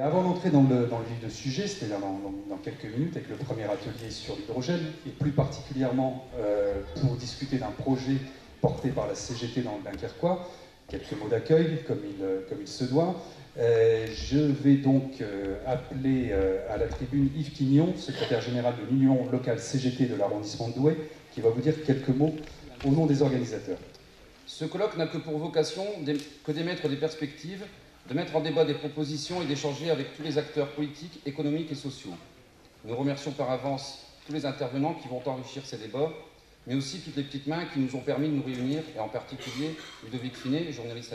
Avant d'entrer dans le vif du sujet, c'est-à-dire dans quelques minutes, avec le premier atelier sur l'hydrogène, et plus particulièrement pour discuter d'un projet porté par la CGT dans le Dunkerquois, quelques mots d'accueil, comme il se doit. Je vais donc appeler à la tribune Yves Quignon, secrétaire général de l'Union locale CGT de l'arrondissement de Douai, qui va vous dire quelques mots au nom des organisateurs. Ce colloque n'a que pour vocation que d'émettre des perspectives, de mettre en débat des propositions et d'échanger avec tous les acteurs politiques, économiques et sociaux. Nous remercions par avance tous les intervenants qui vont enrichir ces débats, mais aussi toutes les petites mains qui nous ont permis de nous réunir, et en particulier Ludovic Finet, journaliste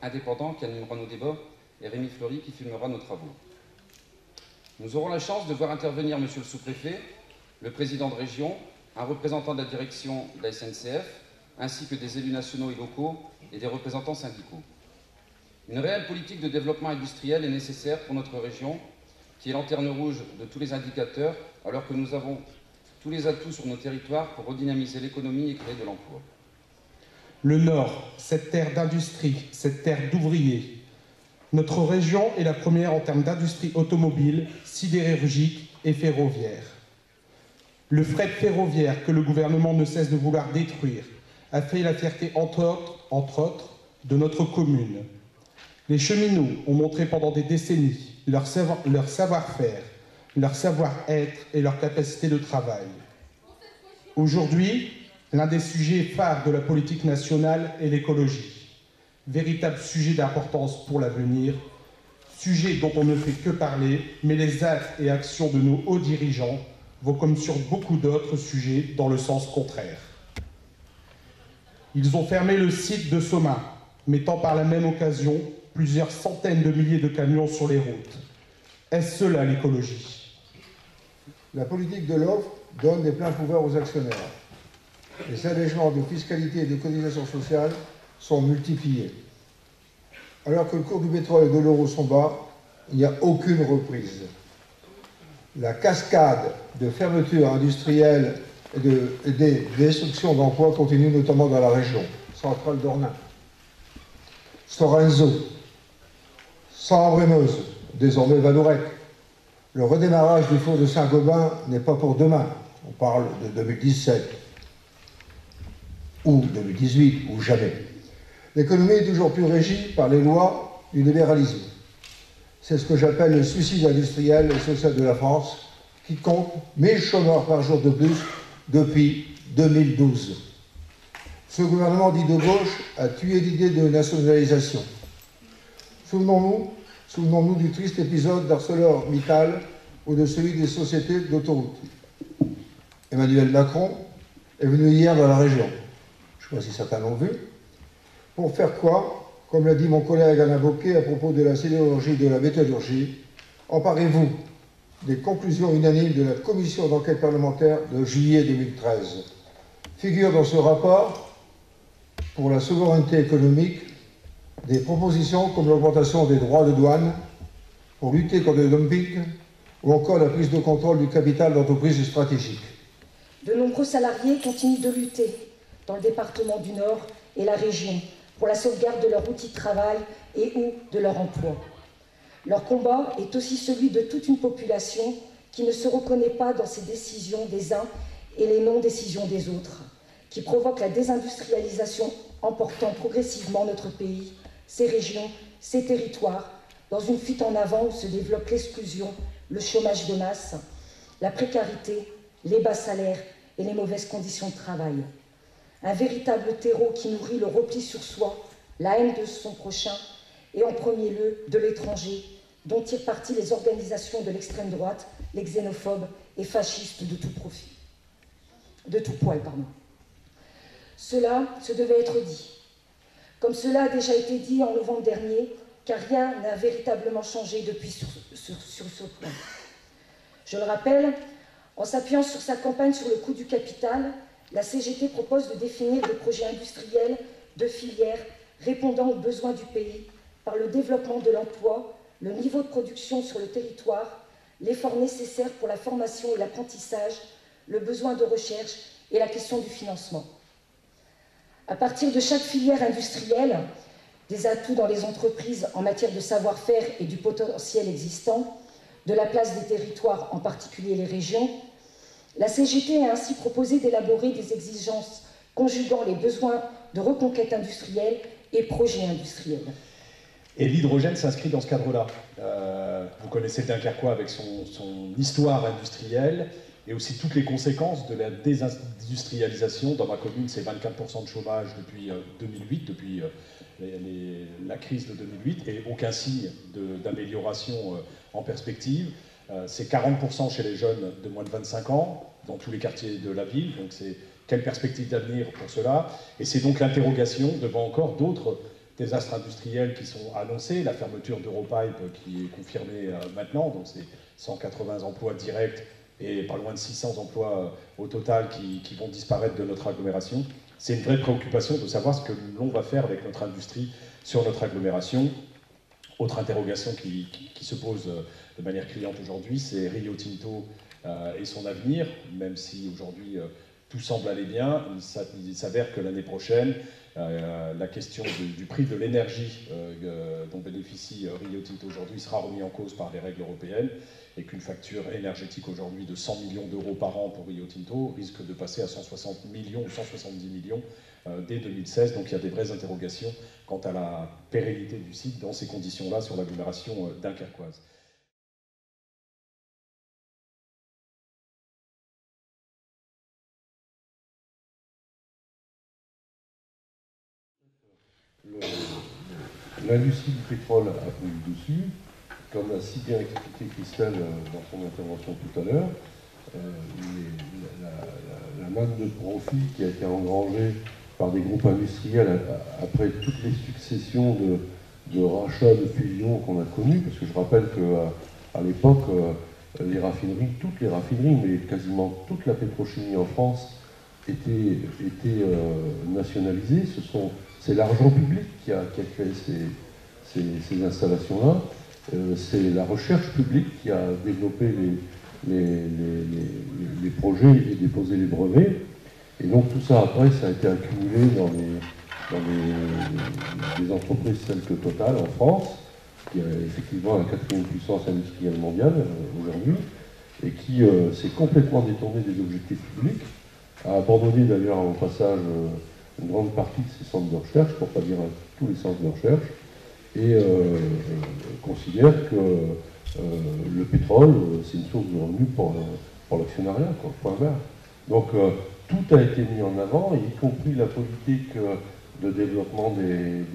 indépendant qui animera nos débats, et Rémi Fleury qui filmera nos travaux. Nous aurons la chance de voir intervenir Monsieur le sous-préfet, le président de région, un représentant de la direction de la SNCF, ainsi que des élus nationaux et locaux et des représentants syndicaux. Une réelle politique de développement industriel est nécessaire pour notre région, qui est lanterne rouge de tous les indicateurs, alors que nous avons tous les atouts sur nos territoires pour redynamiser l'économie et créer de l'emploi. Le Nord, cette terre d'industrie, cette terre d'ouvriers. Notre région est la première en termes d'industrie automobile, sidérurgique et ferroviaire. Le fret ferroviaire que le gouvernement ne cesse de vouloir détruire a fait la fierté, entre autres, de notre commune. Les cheminots ont montré pendant des décennies leur savoir-faire, leur savoir-être et leur capacité de travail. Aujourd'hui, l'un des sujets phares de la politique nationale est l'écologie. Véritable sujet d'importance pour l'avenir, sujet dont on ne fait que parler, mais les actes et actions de nos hauts dirigeants vont, comme sur beaucoup d'autres sujets, dans le sens contraire. Ils ont fermé le site de Soma, mettant par la même occasion plusieurs centaines de milliers de camions sur les routes. Est-ce cela l'écologie? La politique de l'offre donne des pleins pouvoirs aux actionnaires. Les allègements de fiscalité et de cotisation sociale sont multipliés. Alors que le cours du pétrole et de l'euro sont bas, il n'y a aucune reprise. La cascade de fermetures industrielles et des destructions d'emplois continue notamment dans la région. Centrale d'Ornain, Storenzo, Sambre-et-Meuse, désormais Vallourec. Le redémarrage du four de Saint-Gobain n'est pas pour demain. On parle de 2017 ou 2018 ou jamais. L'économie est toujours plus régie par les lois du libéralisme. C'est ce que j'appelle le suicide industriel et social de la France, qui compte 1000 chômeurs par jour de plus depuis 2012. Ce gouvernement dit de gauche a tué l'idée de nationalisation. Souvenons-nous du triste épisode d'ArcelorMittal ou de celui des sociétés d'autoroutes. Emmanuel Macron est venu hier dans la région. Je ne sais pas si certains l'ont vu. Pour faire quoi? Comme l'a dit mon collègue Alain Bocquet à propos de la sidérurgie et de la métallurgie, emparez-vous des conclusions unanimes de la commission d'enquête parlementaire de juillet 2013. Figure dans ce rapport, pour la souveraineté économique, des propositions comme l'augmentation des droits de douane pour lutter contre le dumping ou encore la prise de contrôle du capital d'entreprises stratégiques. De nombreux salariés continuent de lutter dans le département du Nord et la région pour la sauvegarde de leur outil de travail et ou de leur emploi. Leur combat est aussi celui de toute une population qui ne se reconnaît pas dans ces décisions des uns et les non-décisions des autres, qui provoquent la désindustrialisation emportant progressivement notre pays, ses régions, ses territoires, dans une fuite en avant où se développe l'exclusion, le chômage de masse, la précarité, les bas salaires et les mauvaises conditions de travail. Un véritable terreau qui nourrit le repli sur soi, la haine de son prochain et en premier lieu de l'étranger, dont tirent parti les organisations de l'extrême droite, les xénophobes et fascistes de tout profit. De tout poil, pardon. Cela se devait être dit. Comme cela a déjà été dit en novembre dernier, car rien n'a véritablement changé depuis sur ce point. Je le rappelle, en s'appuyant sur sa campagne sur le coût du capital, la CGT propose de définir des projets industriels de filières répondant aux besoins du pays par le développement de l'emploi, le niveau de production sur le territoire, l'effort nécessaire pour la formation et l'apprentissage, le besoin de recherche et la question du financement. À partir de chaque filière industrielle, des atouts dans les entreprises en matière de savoir-faire et du potentiel existant, de la place des territoires, en particulier les régions, la CGT a ainsi proposé d'élaborer des exigences conjuguant les besoins de reconquête industrielle et projets industriels. Et l'hydrogène s'inscrit dans ce cadre-là. Vous connaissez le Dunkerquois avec son histoire industrielle et aussi toutes les conséquences de la désindustrialisation. Dans ma commune, c'est 24% de chômage depuis 2008, depuis la crise de 2008, et aucun signe d'amélioration en perspective. C'est 40% chez les jeunes de moins de 25 ans, dans tous les quartiers de la ville. Donc c'est quelle perspective d'avenir pour cela? Et c'est donc l'interrogation devant encore d'autres désastres industriels qui sont annoncés, la fermeture d'Europipe qui est confirmée maintenant, donc c'est 180 emplois directs et pas loin de 600 emplois au total qui vont disparaître de notre agglomération. C'est une vraie préoccupation de savoir ce que l'on va faire avec notre industrie sur notre agglomération. Autre interrogation qui se pose de manière criante aujourd'hui, c'est Rio Tinto et son avenir, même si aujourd'hui tout semble aller bien. Il s'avère que l'année prochaine, la question du prix de l'énergie dont bénéficie Rio Tinto aujourd'hui sera remis en cause par les règles européennes et qu'une facture énergétique aujourd'hui de 100 millions d'euros par an pour Rio Tinto risque de passer à 160 millions ou 170 millions dès 2016. Donc il y a des vraies interrogations quant à la pérennité du site dans ces conditions-là sur l'agglomération dunkerquoise. L'industrie du pétrole a pris le dessus, comme l'a si bien expliqué Christelle dans son intervention tout à l'heure. La manne de profit qui a été engrangée par des groupes industriels après toutes les successions de rachats, de fusions qu'on a connues, parce que je rappelle qu'à l'époque, les raffineries, toutes les raffineries, mais quasiment toute la pétrochimie en France était nationalisée. C'est l'argent public qui a créé ces installations-là. C'est la recherche publique qui a développé les projets et déposé les brevets. Et donc tout ça, après, ça a été accumulé dans des entreprises telles que Total en France, qui est effectivement la 4e puissance industrielle mondiale aujourd'hui, et qui s'est complètement détourné des objectifs publics, a abandonné d'ailleurs au passage une grande partie de ses centres de recherche, pour ne pas dire tous les centres de recherche, et considère que le pétrole, c'est une source de revenus pour l'actionnariat, point barre. Donc tout a été mis en avant, y compris la politique de développement des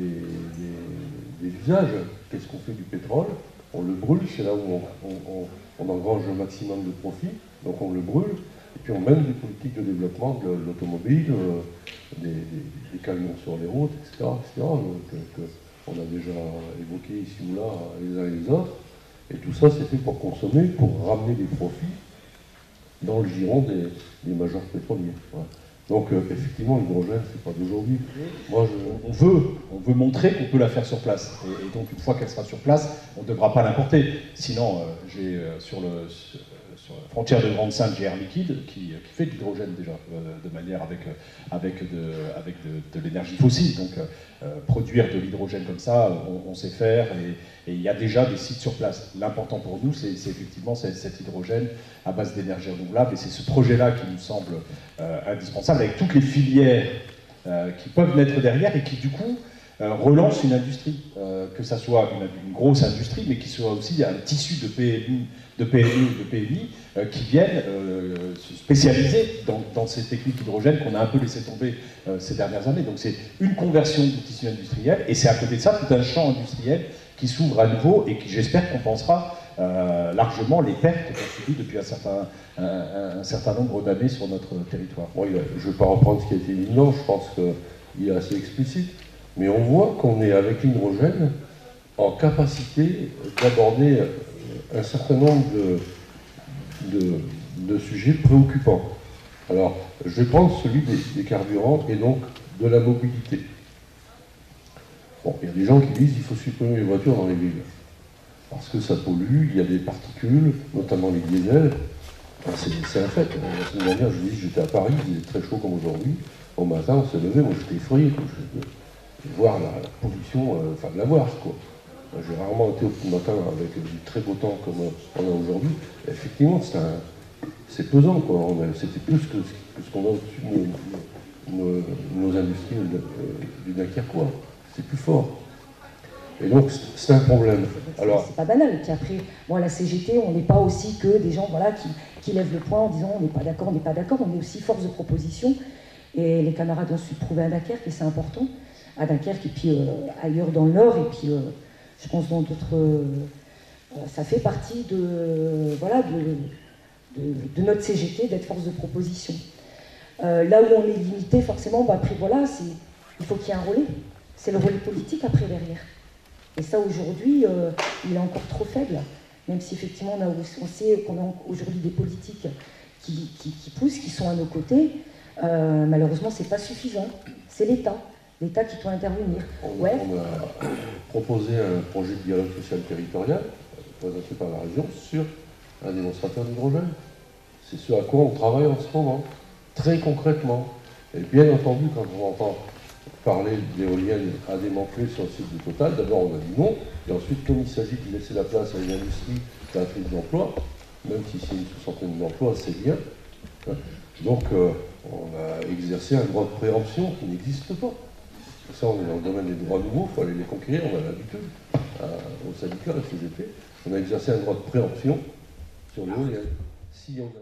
usages. Qu'est-ce qu'on fait du pétrole? On le brûle, c'est là où on engrange le maximum de profit, donc on le brûle. Et puis on mène des politiques de développement de l'automobile, des camions sur les routes, etc. On a déjà évoqué ici ou là les uns et les autres. Et tout ça, c'est fait pour consommer, pour ramener des profits dans le giron des majors pétroliers. Voilà. Donc effectivement, l'hydrogène, c'est pas d'aujourd'hui. On veut montrer qu'on peut la faire sur place. Et donc une fois qu'elle sera sur place, on ne devra pas l'importer. Sinon, j'ai sur la frontière de Grande-Sainte, j'ai Air Liquide qui fait de l'hydrogène déjà, de manière avec de l'énergie fossile. Donc produire de l'hydrogène comme ça, on sait faire, et il y a déjà des sites sur place. L'important pour nous, c'est effectivement cet hydrogène à base d'énergie renouvelable, et c'est ce projet-là qui nous semble indispensable, avec toutes les filières qui peuvent naître derrière, et qui du coup relance une industrie, que ça soit une grosse industrie, mais qui soit aussi un tissu de PME ou de PMI qui viennent se spécialiser dans ces techniques hydrogènes qu'on a un peu laissé tomber ces dernières années. Donc c'est une conversion du tissu industriel, et c'est à côté de ça tout un champ industriel qui s'ouvre à nouveau et qui, j'espère, compensera largement les pertes qu'on subit depuis un certain nombre d'années sur notre territoire. Bon, je ne vais pas reprendre ce qui a été dit, non, je pense qu'il est assez explicite, mais on voit qu'on est avec l'hydrogène en capacité d'aborder un certain nombre de sujets préoccupants. Alors, je vais prendre celui des carburants et donc de la mobilité. Bon, il y a des gens qui disent qu'il faut supprimer les voitures dans les villes, parce que ça pollue, il y a des particules, notamment les diesels. Enfin, c'est un fait. La semaine dernière, j'étais à Paris, il était très chaud comme aujourd'hui. Au matin, on s'est levé, moi j'étais effrayé. voir la pollution, enfin de la voir, quoi. J'ai rarement été au petit matin avec du très beau temps comme on a aujourd'hui. Effectivement, c'est pesant, quoi. C'était plus que ce qu'on a au-dessus de nos industries du Dunkerquois. C'est plus fort. Et donc, c'est un problème. Alors, c'est pas banal. Puis après, bon, la CGT, on n'est pas aussi que des gens voilà, qui lèvent le poing en disant on n'est pas d'accord, on n'est pas d'accord. On est aussi force de proposition. Et les camarades ont su prouver à Dunkerque, et c'est important, à Dunkerque, et puis ailleurs dans le Nord, et puis je pense dans d'autres... ça fait partie de notre CGT d'être force de proposition. Là où on est limité, forcément, bah, après, voilà, il faut qu'il y ait un relais. C'est le relais politique après, derrière. Et ça, aujourd'hui, il est encore trop faible. Même si, effectivement, on sait qu'on a aujourd'hui des politiques qui poussent, qui sont à nos côtés. Malheureusement, c'est pas suffisant. C'est l'État qui doit intervenir. On a proposé un projet de dialogue social territorial, présenté par la région, sur un démonstrateur d'hydrogène. C'est ce à quoi on travaille en ce moment, très concrètement. Et bien entendu, quand on entend parler d'éoliennes à démanteler sur le site du Total, d'abord on a dit non, et ensuite, comme il s'agit de laisser la place à une industrie créatrice d'emplois, même si c'est une soixantaine d'emplois, c'est bien. Donc, on a exercé un droit de préemption qui n'existe pas. Ça, on est dans le domaine des droits nouveaux, il faut aller les conquérir, on a l'habitude, au syndicat, à la CGT. On a exercé un droit de préemption sur l'éolienne. Si on a...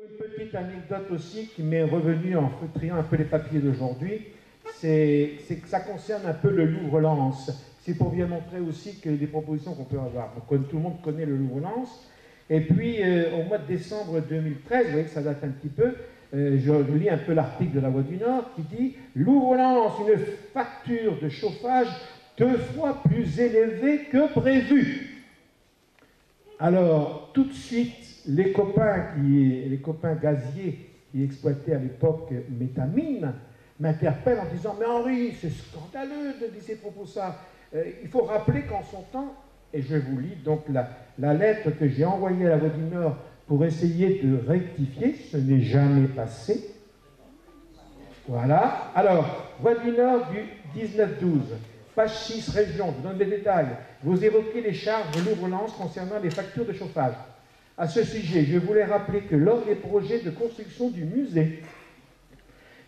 Une petite anecdote aussi qui m'est revenue en feutriant un peu les papiers d'aujourd'hui, c'est que ça concerne un peu le Louvre-Lens. C'est pour bien montrer aussi que des propositions qu'on peut avoir. Tout le monde connaît le Louvre-Lens. Et puis, au mois de décembre 2013, vous voyez que ça date un petit peu, je lis un peu l'article de La Voix du Nord qui dit « Louvre-Lens, une facture de chauffage 2 fois plus élevée que prévu ». Alors, tout de suite, les copains gaziers qui exploitaient à l'époque Métamine m'interpellent en disant « Mais Henri, c'est scandaleux de dire ces propos ça. Il faut rappeler qu'en son temps, et je vous lis donc la lettre que j'ai envoyée à La Voix du Nord pour essayer de rectifier, ce n'est jamais passé. Voilà. Alors, Voix du Nord du 19-12, page 6, région, je vous donne des détails. Vous évoquez les charges de Louvre-Lens concernant les factures de chauffage. À ce sujet, je voulais rappeler que lors des projets de construction du musée,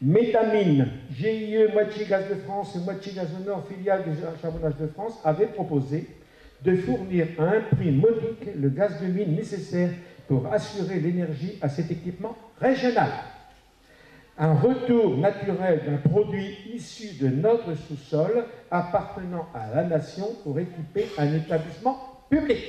Métamine, GIE, Moitié Gaz de France et Moitié Gaz du Nord, filiale du Charbonnage de France, avait proposé de fournir à un prix modique le gaz de mine nécessaire pour assurer l'énergie à cet équipement régional. Un retour naturel d'un produit issu de notre sous-sol appartenant à la nation pour équiper un établissement public.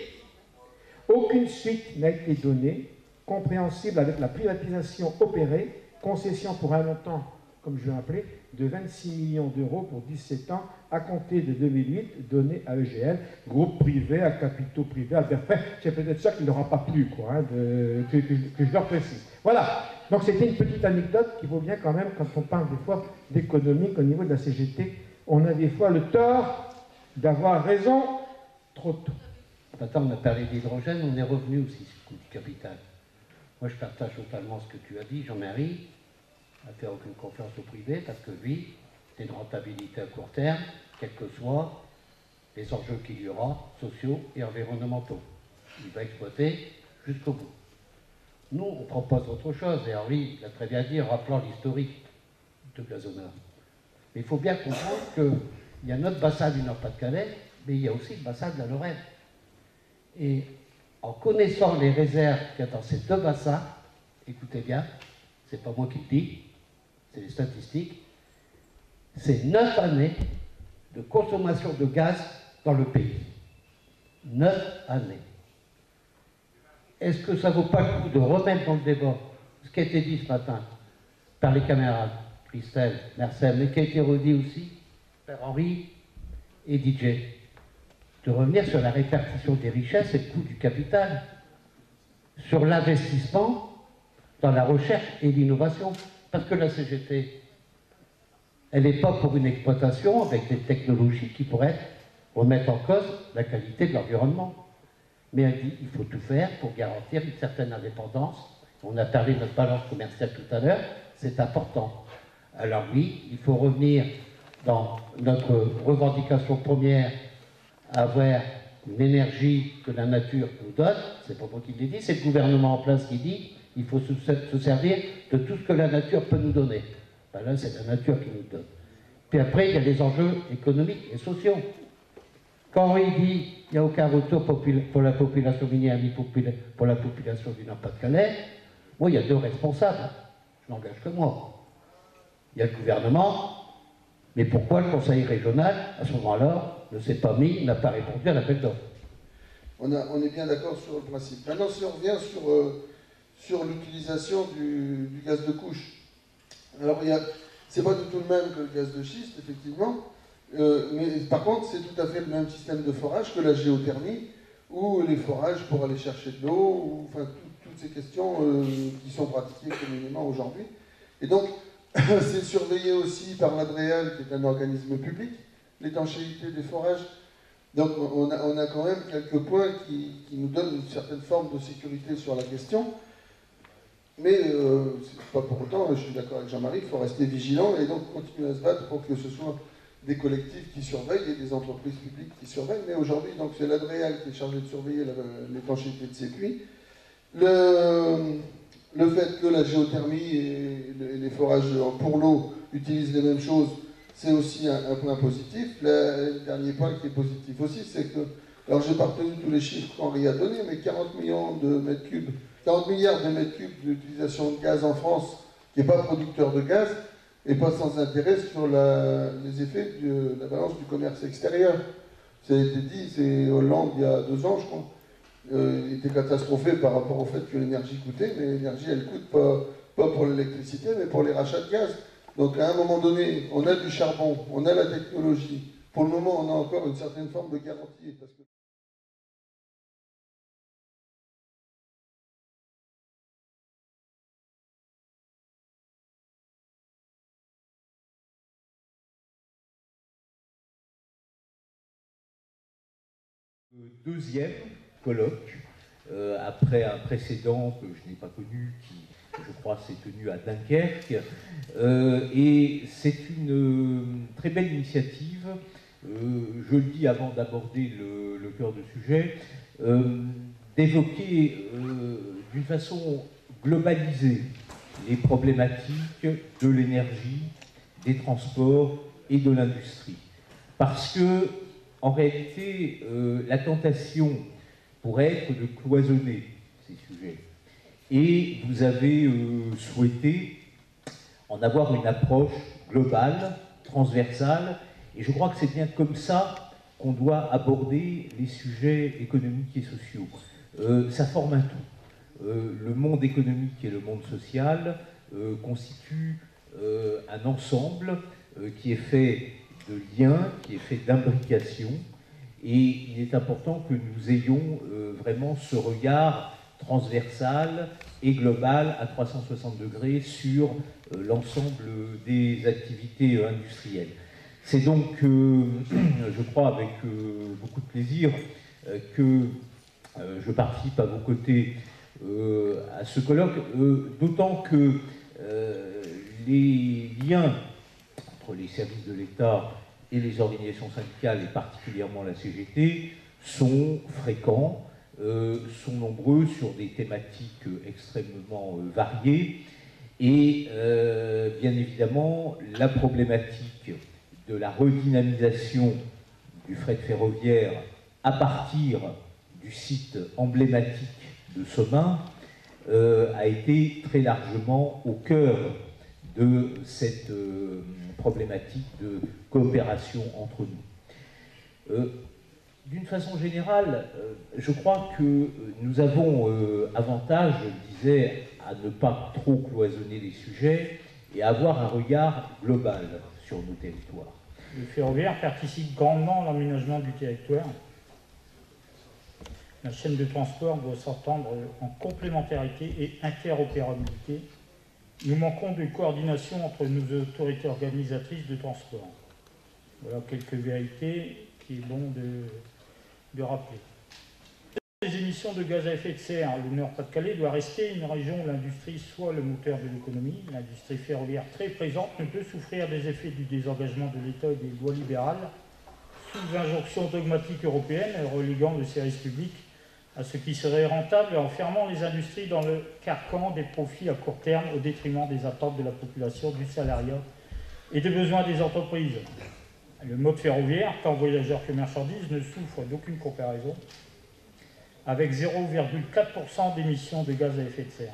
Aucune suite n'a été donnée, compréhensible avec la privatisation opérée, concession pour un montant, comme je l'ai appelé, de 26 millions d'euros pour 17 ans, à compter de 2008, donné à EGL, groupe privé, à capitaux privés, à Berfay. C'est peut-être ça qui ne leur a pas plu, quoi, hein, que je leur précise. Voilà. Donc c'était une petite anecdote qui vaut bien quand même, quand on parle des fois d'économique au niveau de la CGT, on a des fois le tort d'avoir raison trop tôt. Maintenant, on a parlé d'hydrogène, on est revenu aussi sur le coût du capital. Moi, je partage totalement ce que tu as dit, Jean-Marie, n'a fait aucune confiance au privé, parce que lui, c'est une rentabilité à court terme, quels que soient les enjeux qu'il y aura, sociaux et environnementaux. Il va exploiter jusqu'au bout. Nous, on propose autre chose, et Henri l'a très bien dit en rappelant l'historique de Gazonneur. Mais il faut bien comprendre qu'il y a notre bassin du Nord-Pas-de-Calais, mais il y a aussi le bassin de la Lorraine. Et en connaissant les réserves qu'il y a dans ces deux bassins, écoutez bien, c'est pas moi qui le dis, c'est les statistiques, c'est 9 années de consommation de gaz dans le pays. 9 années. Est-ce que ça ne vaut pas le coup de remettre dans le débat ce qui a été dit ce matin par les camarades, Christelle, Marcel, mais qui a été redit aussi par Henri et DJ, de revenir sur la répartition des richesses et le coût du capital, sur l'investissement dans la recherche et l'innovation, parce que la CGT, elle n'est pas pour une exploitation avec des technologies qui pourraient être remettent en cause la qualité de l'environnement. Mais elle dit qu'il faut tout faire pour garantir une certaine indépendance. On a parlé de notre balance commerciale tout à l'heure, c'est important. Alors oui, il faut revenir dans notre revendication première, avoir une énergie que la nature nous donne. C'est pas moi qui l'ai dit, c'est le gouvernement en place qui dit qu'il faut se servir de tout ce que la nature peut nous donner. Ben là, c'est la nature qui nous donne. Puis après, il y a les enjeux économiques et sociaux. Quand il dit qu'il n'y a aucun retour pour la population minière ni pour la population du Nord-Pas-de-Calais, moi, il y a deux responsables. Je n'engage que moi. Il y a le gouvernement, mais pourquoi le conseil régional, à ce moment-là, ne s'est pas mis, n'a pas répondu à l'appel d'offres? On est bien d'accord sur le principe. Maintenant, si on revient sur l'utilisation du gaz de couche. Alors, c'est pas du tout le même que le gaz de schiste, effectivement, mais par contre, c'est tout à fait le même système de forage que la géothermie, ou les forages pour aller chercher de l'eau, ou enfin, toutes ces questions qui sont pratiquées communément aujourd'hui. Et donc, c'est surveillé aussi par l'ADREAL, qui est un organisme public, l'étanchéité des forages. Donc on a quand même quelques points qui nous donnent une certaine forme de sécurité sur la question. Mais c'est pas pour autant, je suis d'accord avec Jean-Marie, il faut rester vigilant et donc continuer à se battre pour que ce soit des collectifs qui surveillent et des entreprises publiques qui surveillent. Mais aujourd'hui, donc c'est l'ADREAL qui est chargé de surveiller l'étanchéité de ces puits. Le fait que la géothermie et les forages pour l'eau utilisent les mêmes choses, c'est aussi un point positif. Le dernier point qui est positif aussi, c'est que, alors j'ai pas retenu tous les chiffres qu'Henri a donnés, mais 40 milliards de mètres cubes d'utilisation de gaz en France, qui n'est pas producteur de gaz, et pas sans intérêt sur les effets de la balance du commerce extérieur. Ça a été dit, c'est Hollande il y a 2 ans, je crois. Il était catastrophé par rapport au fait que l'énergie coûtait, mais l'énergie, elle coûte pas pour l'électricité, mais pour les rachats de gaz. Donc à un moment donné, on a du charbon, on a la technologie. Pour le moment, on a encore une certaine forme de garantie. Parce que... Deuxième colloque, après un précédent que je n'ai pas connu, qui, je crois, s'est tenu à Dunkerque. Et c'est une très belle initiative, je le dis avant d'aborder le cœur du sujet, d'évoquer d'une façon globalisée les problématiques de l'énergie, des transports et de l'industrie. Parce que, en réalité, la tentation pourrait être de cloisonner ces sujets. Et vous avez souhaité en avoir une approche globale, transversale, et je crois que c'est bien comme ça qu'on doit aborder les sujets économiques et sociaux. Ça forme un tout. Le monde économique et le monde social constituent un ensemble qui est fait de liens, qui est fait d'imbrication, et il est important que nous ayons vraiment ce regard transversal et global à 360 degrés sur l'ensemble des activités industrielles. C'est donc, je crois, avec beaucoup de plaisir que je participe à vos côtés à ce colloque, d'autant que les liens entre les services de l'État et les organisations syndicales, et particulièrement la CGT, sont fréquents, sont nombreux sur des thématiques extrêmement variées, et bien évidemment, la problématique de la redynamisation du fret ferroviaire à partir du site emblématique de Somain a été très largement au cœur de cette problématique de coopération entre nous. D'une façon générale, je crois que nous avons avantage, je disais, à ne pas trop cloisonner les sujets et à avoir un regard global sur nos territoires. Le ferroviaire participe grandement à l'aménagement du territoire. La chaîne de transport doit s'entendre en complémentarité et interopérabilité. Nous manquons de coordination entre nos autorités organisatrices de transport. Voilà quelques vérités qui est bon de rappeler. Les émissions de gaz à effet de serre, le Nord-Pas-de-Calais doit rester une région où l'industrie soit le moteur de l'économie. L'industrie ferroviaire très présente ne peut souffrir des effets du désengagement de l'État et des lois libérales, sous injonction dogmatique européenne, reléguant le service public à ce qui serait rentable et enfermant les industries dans le carcan des profits à court terme au détriment des attentes de la population, du salariat et des besoins des entreprises. Le mode ferroviaire, tant voyageurs que marchandises, ne souffre d'aucune comparaison, avec 0,4% d'émissions de gaz à effet de serre.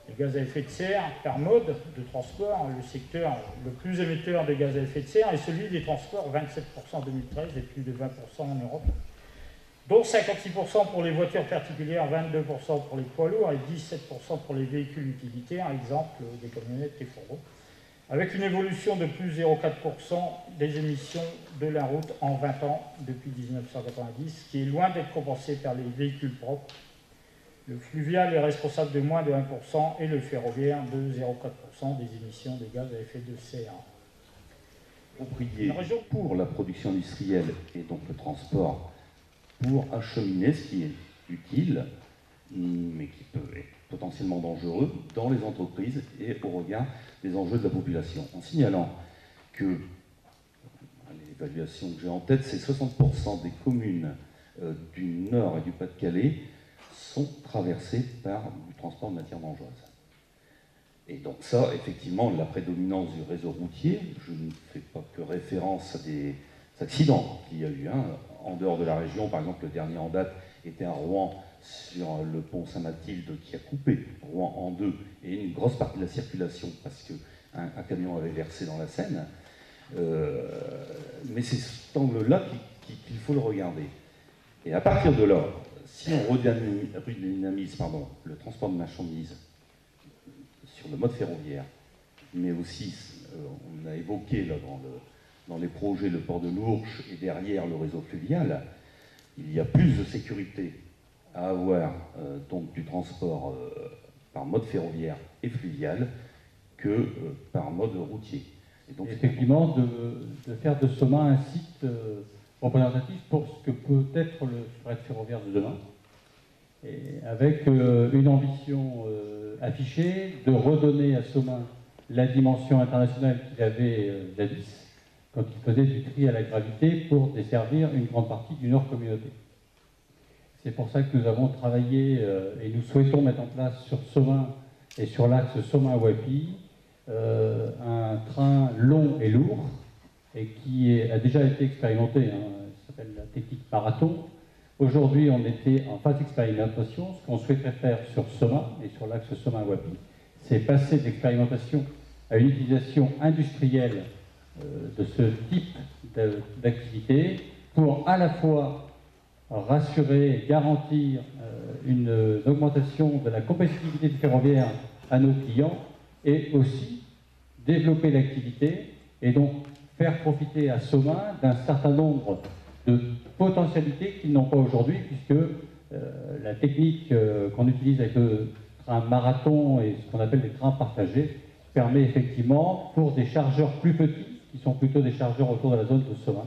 Les gaz à effet de serre, par mode de transport, le secteur le plus émetteur de gaz à effet de serre est celui des transports, 27% en 2013 et plus de 20% en Europe, dont 56% pour les voitures particulières, 22% pour les poids lourds et 17% pour les véhicules utilitaires, exemple des camionnettes et fourgons, avec une évolution de plus 0,4% des émissions de la route en 20 ans depuis 1990, qui est loin d'être compensée par les véhicules propres. Le fluvial est responsable de moins de 1% et le ferroviaire de 0,4% des émissions de gaz à effet de serre. Approprié pour la production industrielle et donc le transport, pour acheminer ce qui est utile, mais qui peut être potentiellement dangereux dans les entreprises et au regard des enjeux de la population. En signalant que l'évaluation que j'ai en tête, c'est 60% des communes du Nord et du Pas-de-Calais sont traversées par du transport de matières dangereuses. Et donc ça, effectivement, la prédominance du réseau routier, je ne fais pas que référence à des accidents qu'il y a eu. En dehors de la région, par exemple, le dernier en date était à Rouen, sur le pont Saint-Mathilde, qui a coupé Rouen en deux, et une grosse partie de la circulation, parce qu'un camion avait versé dans la Seine. Mais c'est cet angle-là qu'il faut le regarder. Et à partir de là, si on redynamise le transport de marchandises sur le mode ferroviaire, mais aussi, on a évoqué là, dans les projets le port de l'Ourcq et derrière le réseau fluvial, il y a plus de sécurité à avoir donc du transport par mode ferroviaire et fluvial que par mode routier. Et donc, effectivement, de faire de Soma un site représentatif pour ce que peut être le fret ferroviaire de demain, et avec une ambition affichée de redonner à Soma la dimension internationale qu'il avait jadis, quand il faisait du tri à la gravité pour desservir une grande partie du Nord communauté. C'est pour ça que nous avons travaillé et nous souhaitons mettre en place sur Soma et sur l'axe Soma-Wapi un train long et lourd et qui a déjà été expérimenté, ça s'appelle la technique marathon. Aujourd'hui, on était en phase d'expérimentation. Ce qu'on souhaiterait faire sur Soma et sur l'axe Soma-Wapi, c'est passer d'expérimentation à une utilisation industrielle de ce type d'activité pour à la fois rassurer et garantir une augmentation de la compétitivité du ferroviaire à nos clients et aussi développer l'activité et donc faire profiter à Soma d'un certain nombre de potentialités qu'ils n'ont pas aujourd'hui, puisque la technique qu'on utilise avec le train marathon et ce qu'on appelle les trains partagés permet effectivement, pour des chargeurs plus petits, qui sont plutôt des chargeurs autour de la zone de Soma,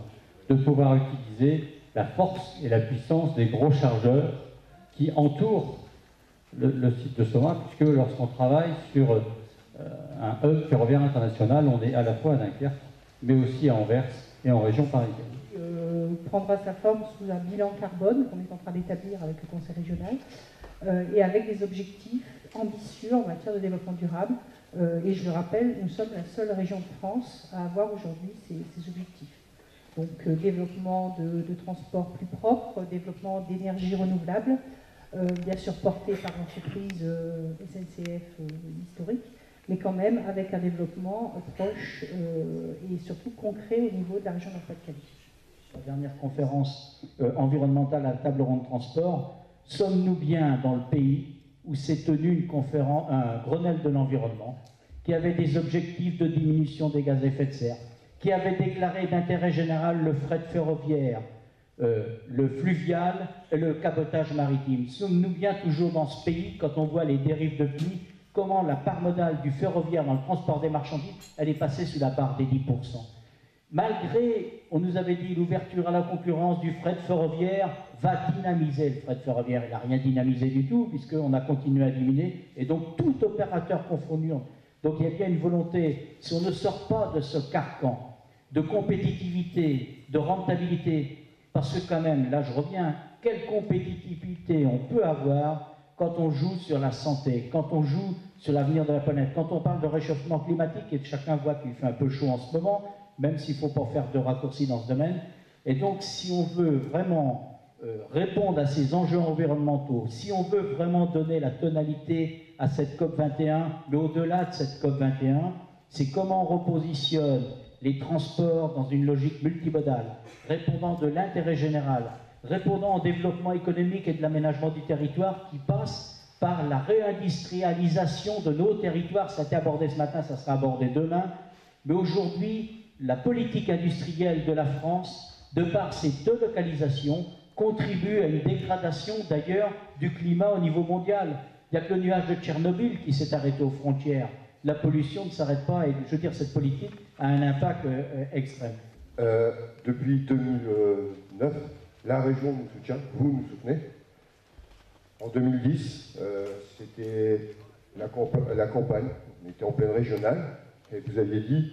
de pouvoir utiliser la force et la puissance des gros chargeurs qui entourent le site de Soma, puisque lorsqu'on travaille sur un hub ferroviaire international, on est à la fois à Dunkerque, mais aussi à Anvers et en région parisienne. Prendra sa forme sous un bilan carbone qu'on est en train d'établir avec le Conseil régional et avec des objectifs ambitieux en matière de développement durable. Et je le rappelle, nous sommes la seule région de France à avoir aujourd'hui ces objectifs. Donc développement de transports plus propres, développement d'énergie renouvelable, bien sûr porté par l'entreprise SNCF historique, mais quand même avec un développement proche et surtout concret au niveau de la région Nord-Pas-de-Calais. La dernière conférence environnementale à la table ronde transport, sommes-nous bien dans le pays où s'est tenu un Grenelle de l'environnement qui avait des objectifs de diminution des gaz à effet de serre, qui avait déclaré d'intérêt général le fret ferroviaire, le fluvial et le cabotage maritime. Sommes-nous bien toujours dans ce pays quand on voit les dérives de pluie, comment la part modale du ferroviaire dans le transport des marchandises, elle est passée sous la barre des 10%. malgré, on nous avait dit, l'ouverture à la concurrence du fret ferroviaire va dynamiser le fret ferroviaire. Il n'a rien dynamisé du tout, puisqu'on a continué à diminuer, et donc tout opérateur confondu. Donc il y a bien une volonté, si on ne sort pas de ce carcan de compétitivité, de rentabilité, parce que quand même, là je reviens, quelle compétitivité on peut avoir quand on joue sur la santé, quand on joue sur l'avenir de la planète, quand on parle de réchauffement climatique, et chacun voit qu'il fait un peu chaud en ce moment, même s'il ne faut pas faire de raccourcis dans ce domaine. Et donc, si on veut vraiment répondre à ces enjeux environnementaux, si on veut vraiment donner la tonalité à cette COP21, mais au-delà de cette COP21, c'est comment on repositionne les transports dans une logique multimodale, répondant de l'intérêt général, répondant au développement économique et de l'aménagement du territoire qui passe par la réindustrialisation de nos territoires. Ça a été abordé ce matin, ça sera abordé demain. Mais aujourd'hui, la politique industrielle de la France, de par ses deux localisations, contribue à une dégradation d'ailleurs du climat au niveau mondial. Il n'y a que le nuage de Tchernobyl qui s'est arrêté aux frontières. La pollution ne s'arrête pas et je veux dire, cette politique a un impact extrême. Depuis 2009, la région nous soutient, vous nous soutenez. En 2010, c'était la campagne, on était en pleine régionale, et vous aviez dit,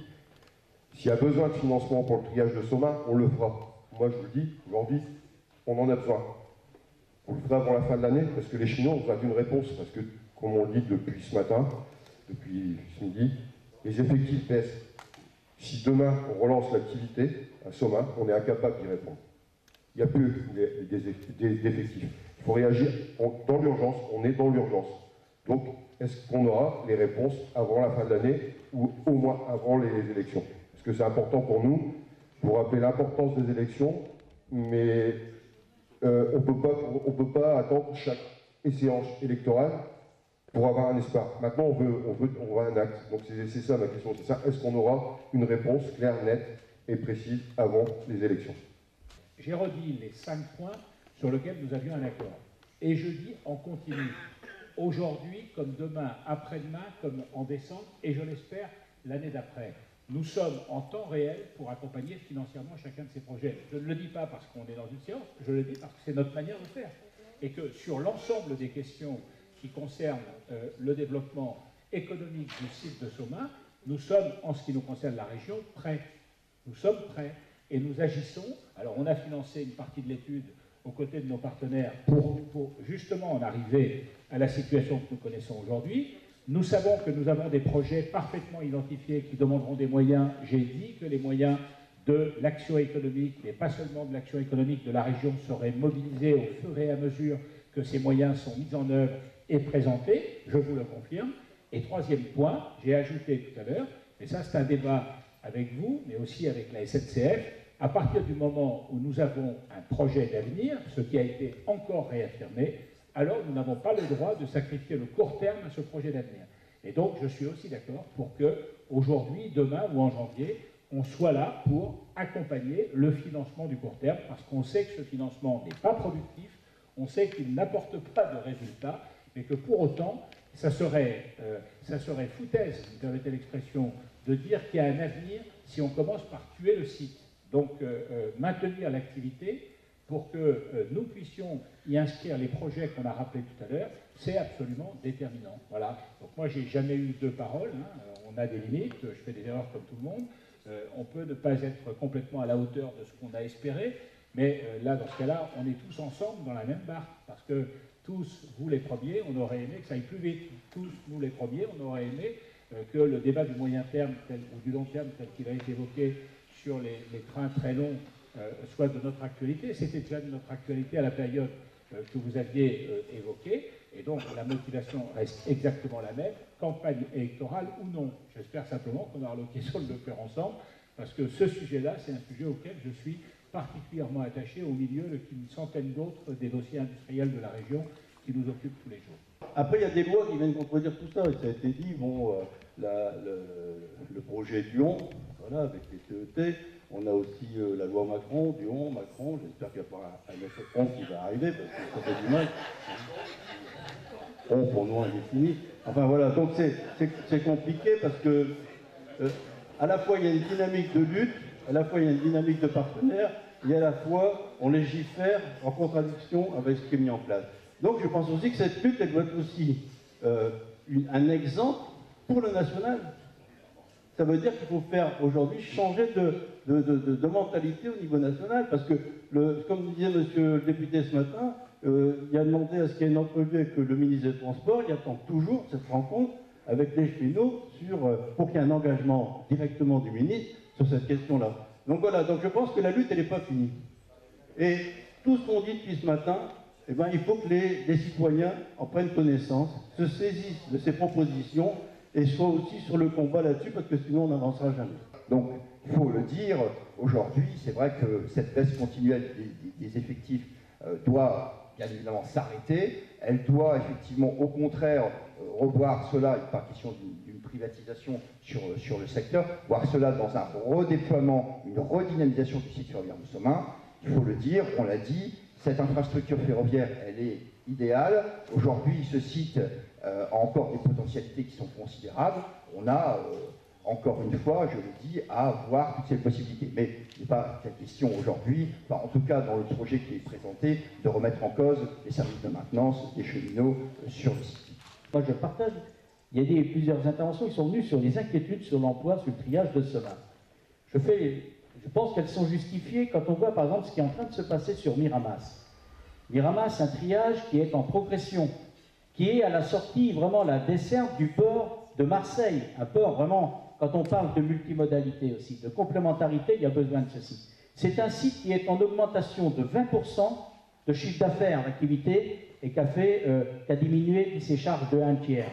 s'il y a besoin de financement pour le triage de Soma, on le fera. Moi je vous le dis, aujourd'hui, on en a besoin. On le fera avant la fin de l'année, parce que les Chinois ont besoin d'une réponse, parce que, comme on le dit depuis ce matin, depuis ce midi, les effectifs baissent. Si demain on relance l'activité à Soma, on est incapable d'y répondre. Il n'y a plus d'effectifs. Il faut réagir dans l'urgence, on est dans l'urgence. Donc, est-ce qu'on aura les réponses avant la fin de l'année ou au moins avant les élections? Parce que c'est important pour nous, pour rappeler l'importance des élections, mais on ne peut pas attendre chaque échéance électorale pour avoir un espoir. Maintenant, on veut un acte. Donc c'est ça ma question, c'est ça. Est-ce qu'on aura une réponse claire, nette et précise avant les élections? J'ai redit les 5 points sur lesquels nous avions un accord. Et je dis en continu, aujourd'hui, comme demain, après-demain, comme en décembre, et je l'espère l'année d'après. Nous sommes en temps réel pour accompagner financièrement chacun de ces projets. Je ne le dis pas parce qu'on est dans une séance, je le dis parce que c'est notre manière de faire. Et que sur l'ensemble des questions qui concernent le développement économique du site de Soma, nous sommes, en ce qui nous concerne la région, prêts. Nous sommes prêts. Et nous agissons. Alors, on a financé une partie de l'étude aux côtés de nos partenaires pour justement en arriver à la situation que nous connaissons aujourd'hui. Nous savons que nous avons des projets parfaitement identifiés qui demanderont des moyens. J'ai dit que les moyens de l'action économique, mais pas seulement de l'action économique de la région, seraient mobilisés au fur et à mesure que ces moyens sont mis en œuvre et présentés. Je vous le confirme. Et troisième point, j'ai ajouté tout à l'heure, et ça c'est un débat avec vous, mais aussi avec la SNCF, à partir du moment où nous avons un projet d'avenir, ce qui a été encore réaffirmé, alors nous n'avons pas le droit de sacrifier le court terme à ce projet d'avenir. Et donc je suis aussi d'accord pour que, aujourd'hui, demain ou en janvier, on soit là pour accompagner le financement du court terme, parce qu'on sait que ce financement n'est pas productif, on sait qu'il n'apporte pas de résultats, mais que pour autant, ça serait foutaise, vous permettez l'expression, de dire qu'il y a un avenir si on commence par tuer le site. Donc maintenir l'activité pour que nous puissions y inscrire les projets qu'on a rappelés tout à l'heure, c'est absolument déterminant. Voilà. Donc moi, j'ai jamais eu deux paroles. On a des limites, je fais des erreurs comme tout le monde. On peut ne pas être complètement à la hauteur de ce qu'on a espéré, mais là, dans ce cas-là, on est tous ensemble dans la même barque, parce que tous, vous les premiers, on aurait aimé que ça aille plus vite. Tous, nous les premiers, on aurait aimé que le débat du moyen terme ou du long terme, tel qu'il a été évoqué sur les trains très longs, soit de notre actualité. C'était déjà de notre actualité à la période que vous aviez évoquée. Et donc, la motivation reste exactement la même, campagne électorale ou non. J'espère simplement qu'on aura l'occasion de le faire ensemble, parce que ce sujet-là, c'est un sujet auquel je suis particulièrement attaché, au milieu d'une centaine d'autres des dossiers industriels de la région qui nous occupent tous les jours. Après, il y a des lois qui viennent contredire tout ça, et ça a été dit, bon, le projet Duon, voilà, avec les CET, on a aussi la loi Macron, Duon, Macron, j'espère qu'il n'y a pas un autre pont qui va arriver, parce que ça fait du mal. Pont pour nous indéfini. Enfin voilà, donc c'est compliqué parce que à la fois il y a une dynamique de lutte À la fois, il y a une dynamique de partenaires, et à la fois, on légifère en contradiction avec ce qui est mis en place. Donc, je pense aussi que cette lutte, elle doit être aussi un exemple pour le national. Ça veut dire qu'il faut faire aujourd'hui changer de mentalité au niveau national, parce que, comme disait monsieur le député ce matin, il a demandé à ce qu'il y ait une entrevue avec le ministre des Transports, il attend toujours cette rencontre avec les cheminots pour qu'il y ait un engagement directement du ministre sur cette question-là. Donc voilà, donc je pense que la lutte, elle n'est pas finie. Et tout ce qu'on dit depuis ce matin, eh ben, il faut que les citoyens en prennent connaissance, se saisissent de ces propositions et soient aussi sur le combat là-dessus, parce que sinon on n'avancera jamais. Donc, il faut le dire, aujourd'hui, c'est vrai que cette baisse continuelle des effectifs doit bien évidemment s'arrêter. Elle doit effectivement, au contraire, revoir cela, il n'est pas question d'une privatisation sur le secteur, voir cela dans un redéploiement, une redynamisation du site ferroviaire de Somain. Il faut le dire, on l'a dit, cette infrastructure ferroviaire, elle est idéale. Aujourd'hui, ce site a encore des potentialités qui sont considérables. On a, encore une fois, je le dis, à voir toutes ces possibilités. Mais il n'est pas question aujourd'hui, en tout cas dans le projet qui est présenté, de remettre en cause les services de maintenance des cheminots sur le site. Moi, je partage. Il y a plusieurs interventions qui sont venues sur les inquiétudes sur l'emploi, sur le triage de Somain. Je pense qu'elles sont justifiées quand on voit, par exemple, ce qui est en train de se passer sur Miramas. Miramas, un triage qui est en progression, qui est à la sortie, vraiment la desserte du port de Marseille. Un port vraiment, quand on parle de multimodalité aussi, de complémentarité, il y a besoin de ceci. C'est un site qui est en augmentation de 20% de chiffre d'affaires, d'activité, et qui a diminué ses charges de 1/3.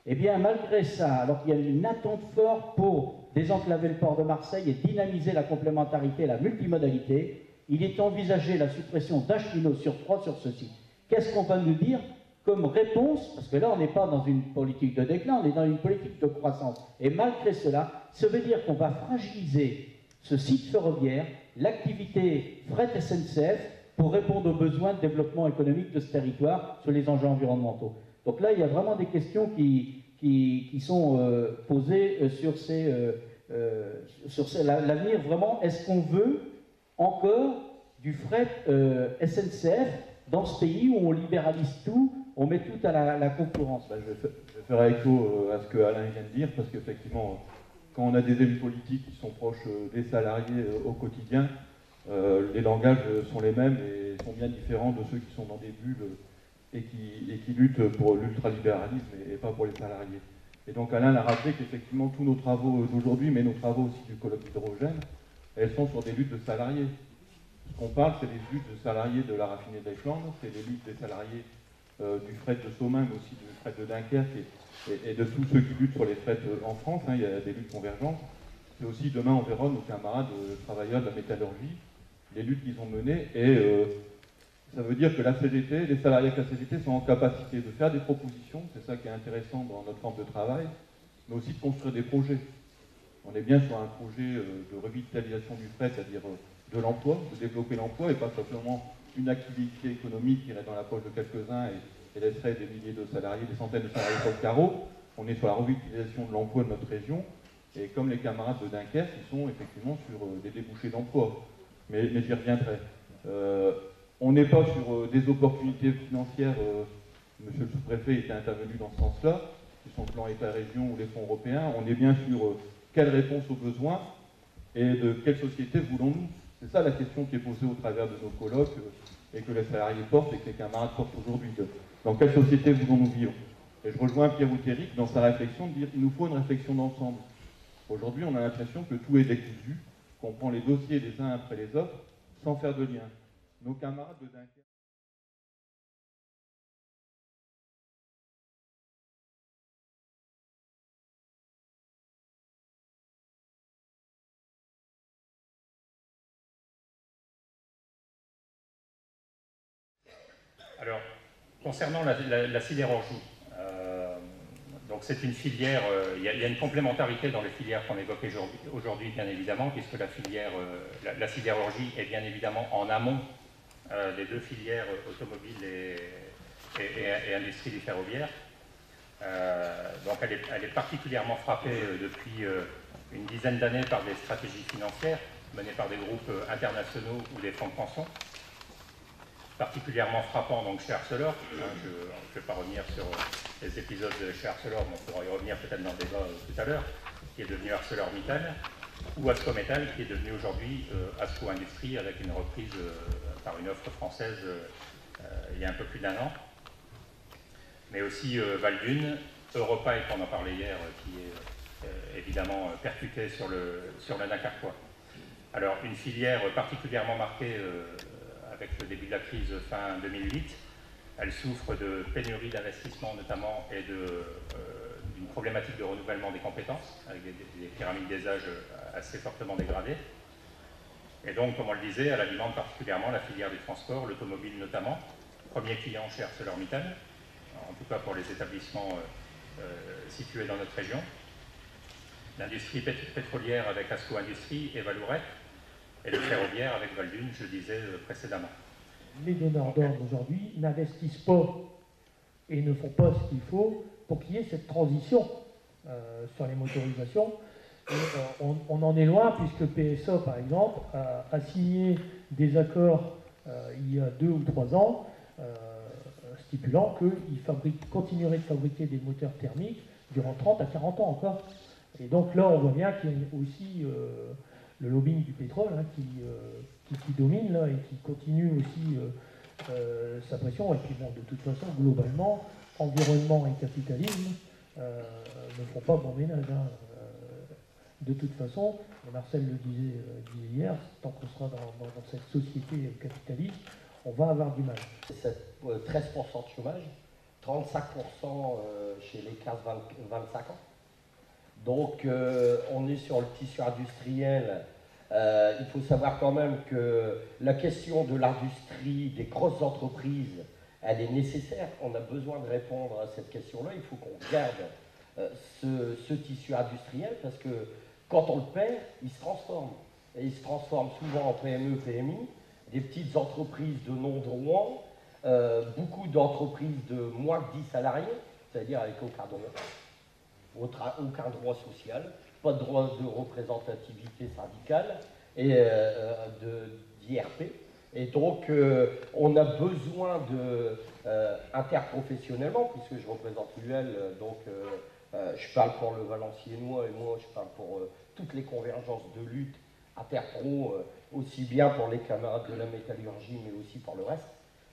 Eh bien, malgré ça, alors qu'il y a une attente forte pour désenclaver le port de Marseille et dynamiser la complémentarité, la multimodalité, il est envisagé la suppression d'un cheminot sur 3 sur ce site. Qu'est-ce qu'on va nous dire comme réponse? Parce que là, on n'est pas dans une politique de déclin, on est dans une politique de croissance. Et malgré cela, ça veut dire qu'on va fragiliser ce site ferroviaire, l'activité fret SNCF, pour répondre aux besoins de développement économique de ce territoire sur les enjeux environnementaux. Donc là, il y a vraiment des questions qui sont posées sur l'avenir. Vraiment, est-ce qu'on veut encore du fret SNCF dans ce pays où on libéralise tout, on met tout à la concurrence? Je vais faire écho à ce que Alain vient de dire, parce qu'effectivement, quand on a des élus politiques qui sont proches des salariés au quotidien, les langages sont les mêmes et sont bien différents de ceux qui sont dans des bulles et qui luttent pour l'ultralibéralisme et pas pour les salariés. Et donc Alain l'a rappelé qu'effectivement tous nos travaux d'aujourd'hui, mais nos travaux aussi du colloque d'hydrogène, elles sont sur des luttes de salariés. Ce qu'on parle, c'est des luttes de salariés de la raffinerie d'Eichland, c'est des luttes des salariés du fret de Somain, mais aussi du fret de Dunkerque et de tous ceux qui luttent sur les frets en France. Il y a des luttes convergentes. C'est aussi, demain, on verra nos camarades travailleurs de la métallurgie, les luttes qu'ils ont menées, et ça veut dire que la CGT, les salariés de la CGT sont en capacité de faire des propositions, c'est ça qui est intéressant dans notre forme de travail, mais aussi de construire des projets. On est bien sur un projet de revitalisation du fret, c'est-à-dire de l'emploi, de développer l'emploi, et pas simplement une activité économique qui irait dans la poche de quelques-uns et laisserait des milliers de salariés, des centaines de salariés sur le carreau. On est sur la revitalisation de l'emploi de notre région, et comme les camarades de Dunkerque, ils sont effectivement sur des débouchés d'emploi. Mais j'y reviendrai. On n'est pas sur des opportunités financières. Monsieur le sous-préfet était intervenu dans ce sens-là, sur son plan État-région ou les fonds européens. On est bien sur quelle réponse aux besoins et de quelle société voulons-nous. C'est ça la question qui est posée au travers de nos colloques et que les salariés portent et que les camarades portent aujourd'hui. Dans quelle société voulons-nous vivre? Et je rejoins Pierre Outéric dans sa réflexion de dire qu'il nous faut une réflexion d'ensemble. Aujourd'hui, on a l'impression que tout est décousu, qu'on prend les dossiers les uns après les autres sans faire de lien. Nos camarades de Dunkerque. Alors, concernant la sidérurgie, donc c'est une filière, il y a une complémentarité dans les filières qu'on évoque aujourd'hui, bien évidemment, puisque la filière, la sidérurgie est bien évidemment en amont des deux filières automobiles et industrie du ferroviaire. Donc elle est particulièrement frappée depuis une dizaine d'années par des stratégies financières, menés par des groupes internationaux ou des fonds de pension. Particulièrement frappant donc chez Arcelor, je ne vais pas revenir sur les épisodes chez Arcelor, mais on pourra y revenir peut-être dans le débat tout à l'heure, qui est devenu ArcelorMittal, ou Ascométal, qui est devenu aujourd'hui Asco Industrie, avec une reprise par une offre française il y a un peu plus d'1 an. Mais aussi Valdune, Europipe, on en parlait hier, qui est évidemment percuté sur le Dunkerquois. Alors, une filière particulièrement marquée avec le début de la crise fin 2008. Elle souffre de pénurie d'investissement notamment et d'une problématique de renouvellement des compétences, avec des pyramides des âges assez fortement dégradées. Et donc, comme on le disait, elle alimente particulièrement la filière du transport, l'automobile notamment, premier client chez ArcelorMittal, en tout cas pour les établissements situés dans notre région. L'industrie pétrolière avec Asco Industrie et Vallourec, et le ferroviaire avec Valdune, je disais précédemment. Les donneurs d'ordre aujourd'hui n'investissent pas et ne font pas ce qu'il faut pour qu'il y ait cette transition sur les motorisations. Et, on en est loin puisque PSA, par exemple, a signé des accords il y a 2 ou 3 ans stipulant qu'il continuerait de fabriquer des moteurs thermiques durant 30 à 40 ans encore. Et donc là, on voit bien qu'il y a aussi le lobbying du pétrole qui domine là, et qui continue aussi sa pression. Et puis bon, de toute façon, globalement, environnement et capitalisme ne font pas bon ménage. De toute façon, Marcel le disait hier, tant qu'on sera dans cette société capitaliste, on va avoir du mal. 13% de chômage, 35% chez les 15-25 ans. Donc on est sur le tissu industriel. Il faut savoir quand même que la question de l'industrie, des grosses entreprises, elle est nécessaire. On a besoin de répondre à cette question-là. Il faut qu'on garde ce tissu industriel parce que quand on le perd, il se transforme. Et il se transforme souvent en PME, PMI, des petites entreprises de non-droit, beaucoup d'entreprises de moins de 10 salariés, c'est-à-dire avec aucun droit social, pas de droit de représentativité syndicale et d'IRP. Et donc, on a besoin interprofessionnellement, puisque je représente l'UL, donc je parle pour le Valenciennois et moi je parle pour toutes les convergences de lutte interpro, aussi bien pour les camarades de la métallurgie, mais aussi pour le reste,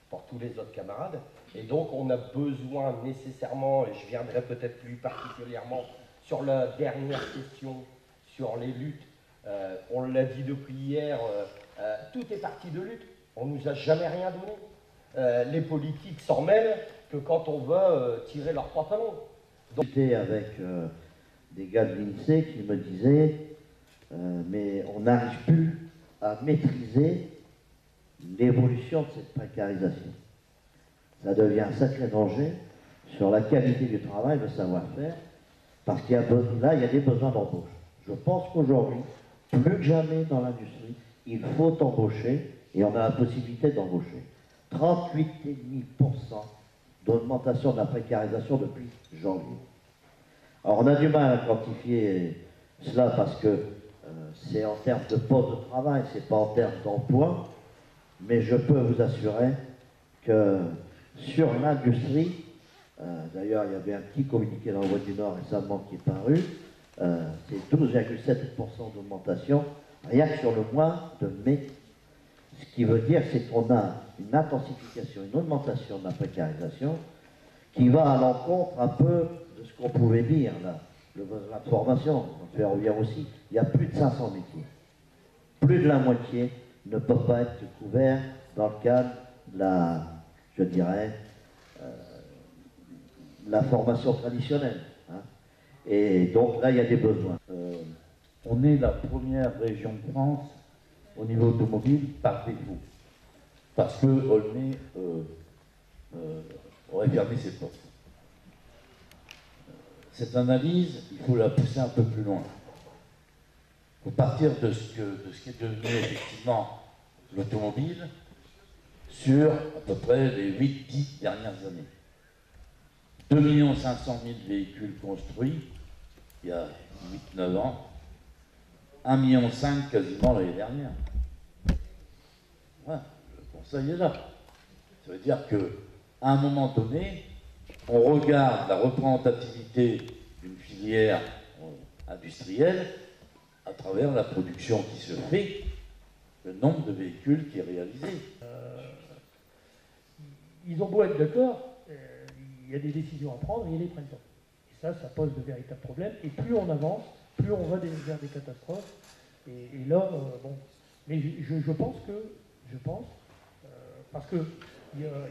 pour tous les autres camarades. Et donc, on a besoin nécessairement, et je viendrai peut-être plus particulièrement sur la dernière question, sur les luttes, on l'a dit depuis hier, tout est parti de lutte. On ne nous a jamais rien donné. Les politiques s'en mêlent que quand on veut tirer leur pantalon. J'étais avec des gars de l'INSEE qui me disaient mais on n'arrive plus à maîtriser l'évolution de cette précarisation. Ça devient un sacré danger sur la qualité du travail, le savoir-faire, parce qu'il y a là, il y a des besoins d'embauche. Je pense qu'aujourd'hui, plus que jamais dans l'industrie, il faut embaucher, et on a la possibilité d'embaucher. 38,5% d'augmentation de la précarisation depuis janvier. Alors on a du mal à quantifier cela parce que c'est en termes de poste de travail, c'est pas en termes d'emploi, mais je peux vous assurer que sur l'industrie, d'ailleurs il y avait un petit communiqué dans la Voix du Nord récemment qui est paru, c'est 12,7% d'augmentation rien que sur le mois de mai. Ce qui veut dire c'est qu'on a une intensification, une augmentation de la précarisation qui va à l'encontre un peu de ce qu'on pouvait dire là, le besoin de formation, on fait revient aussi, il y a plus de 500 métiers. Plus de la moitié ne peut pas être couvert dans le cadre de la, je dirais, la formation traditionnelle. Hein. Et donc là, il y a des besoins. On est la première région de France au niveau automobile par défaut. Parce que Olney aurait fermé ses portes. Cette analyse, il faut la pousser un peu plus loin. Il faut partir de ce qui est devenu effectivement l'automobile sur à peu près les 8-10 dernières années. 2 500 000 véhicules construits il y a 8-9 ans. 1,5 million quasiment l'année dernière. Voilà, le conseil est là. Ça veut dire qu'à un moment donné, on regarde la représentativité d'une filière industrielle à travers la production qui se fait, le nombre de véhicules qui est réalisé. Ils ont beau être d'accord, il y a des décisions à prendre et ils les prennent pas. Et ça pose de véritables problèmes. Et plus on avance, plus on va vers des catastrophes. Et là, bon. Mais je pense, parce qu'il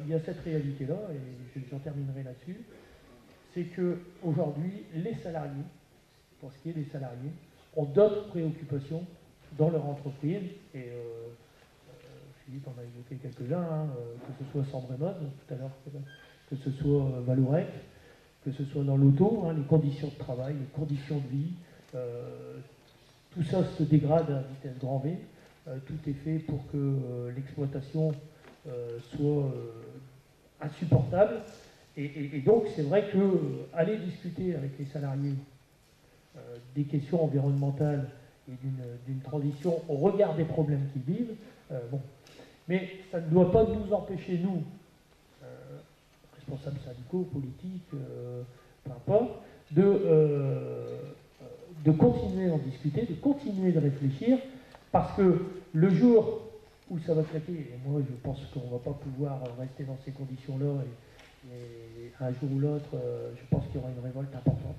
y a cette réalité-là, et j'en terminerai là-dessus, c'est qu'aujourd'hui, les salariés, pour ce qui est des salariés, ont d'autres préoccupations dans leur entreprise. Et Philippe en a évoqué quelques-uns, hein, que ce soit Sandremod tout à l'heure, que ce soit Vallourec, que ce soit dans l'auto, hein, les conditions de travail, les conditions de vie, tout ça se dégrade à vitesse grand V. Tout est fait pour que l'exploitation soit insupportable. Et donc c'est vrai que aller discuter avec les salariés des questions environnementales et d'une transition au regard des problèmes qu'ils vivent, bon. Mais ça ne doit pas nous empêcher, nous, responsables syndicaux, politiques, peu importe, de continuer à en discuter, de continuer de réfléchir, parce que le jour où ça va claquer, et moi je pense qu'on ne va pas pouvoir rester dans ces conditions-là, et un jour ou l'autre, je pense qu'il y aura une révolte importante,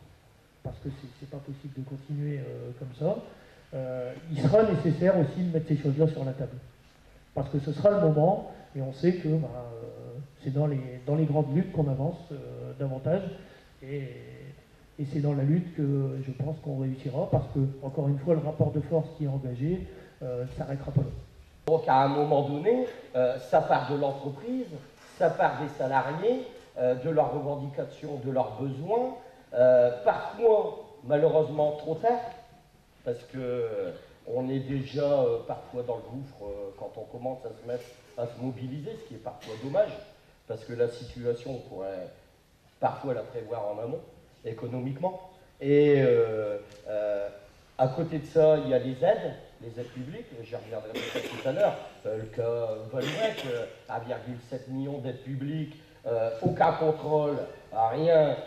parce que c'est pas possible de continuer comme ça. Il sera nécessaire aussi de mettre ces choses-là sur la table. Parce que ce sera le moment, et on sait que c'est dans les grandes luttes qu'on avance davantage, et c'est dans la lutte que je pense qu'on réussira, parce que, encore une fois, le rapport de force qui est engagé s'arrêtera pas là. Donc à un moment donné, ça part de l'entreprise, ça part des salariés, de leurs revendications, de leurs besoins, parfois malheureusement trop tard, parce que on est déjà parfois dans le gouffre quand on commence à se mobiliser, ce qui est parfois dommage, parce que la situation, on pourrait parfois la prévoir en amont, économiquement. Et à côté de ça, il y a les aides publiques, j'y reviendrai peut-être tout à l'heure, le cas Vallourec, 1,7 million d'aides publiques, aucun contrôle, rien,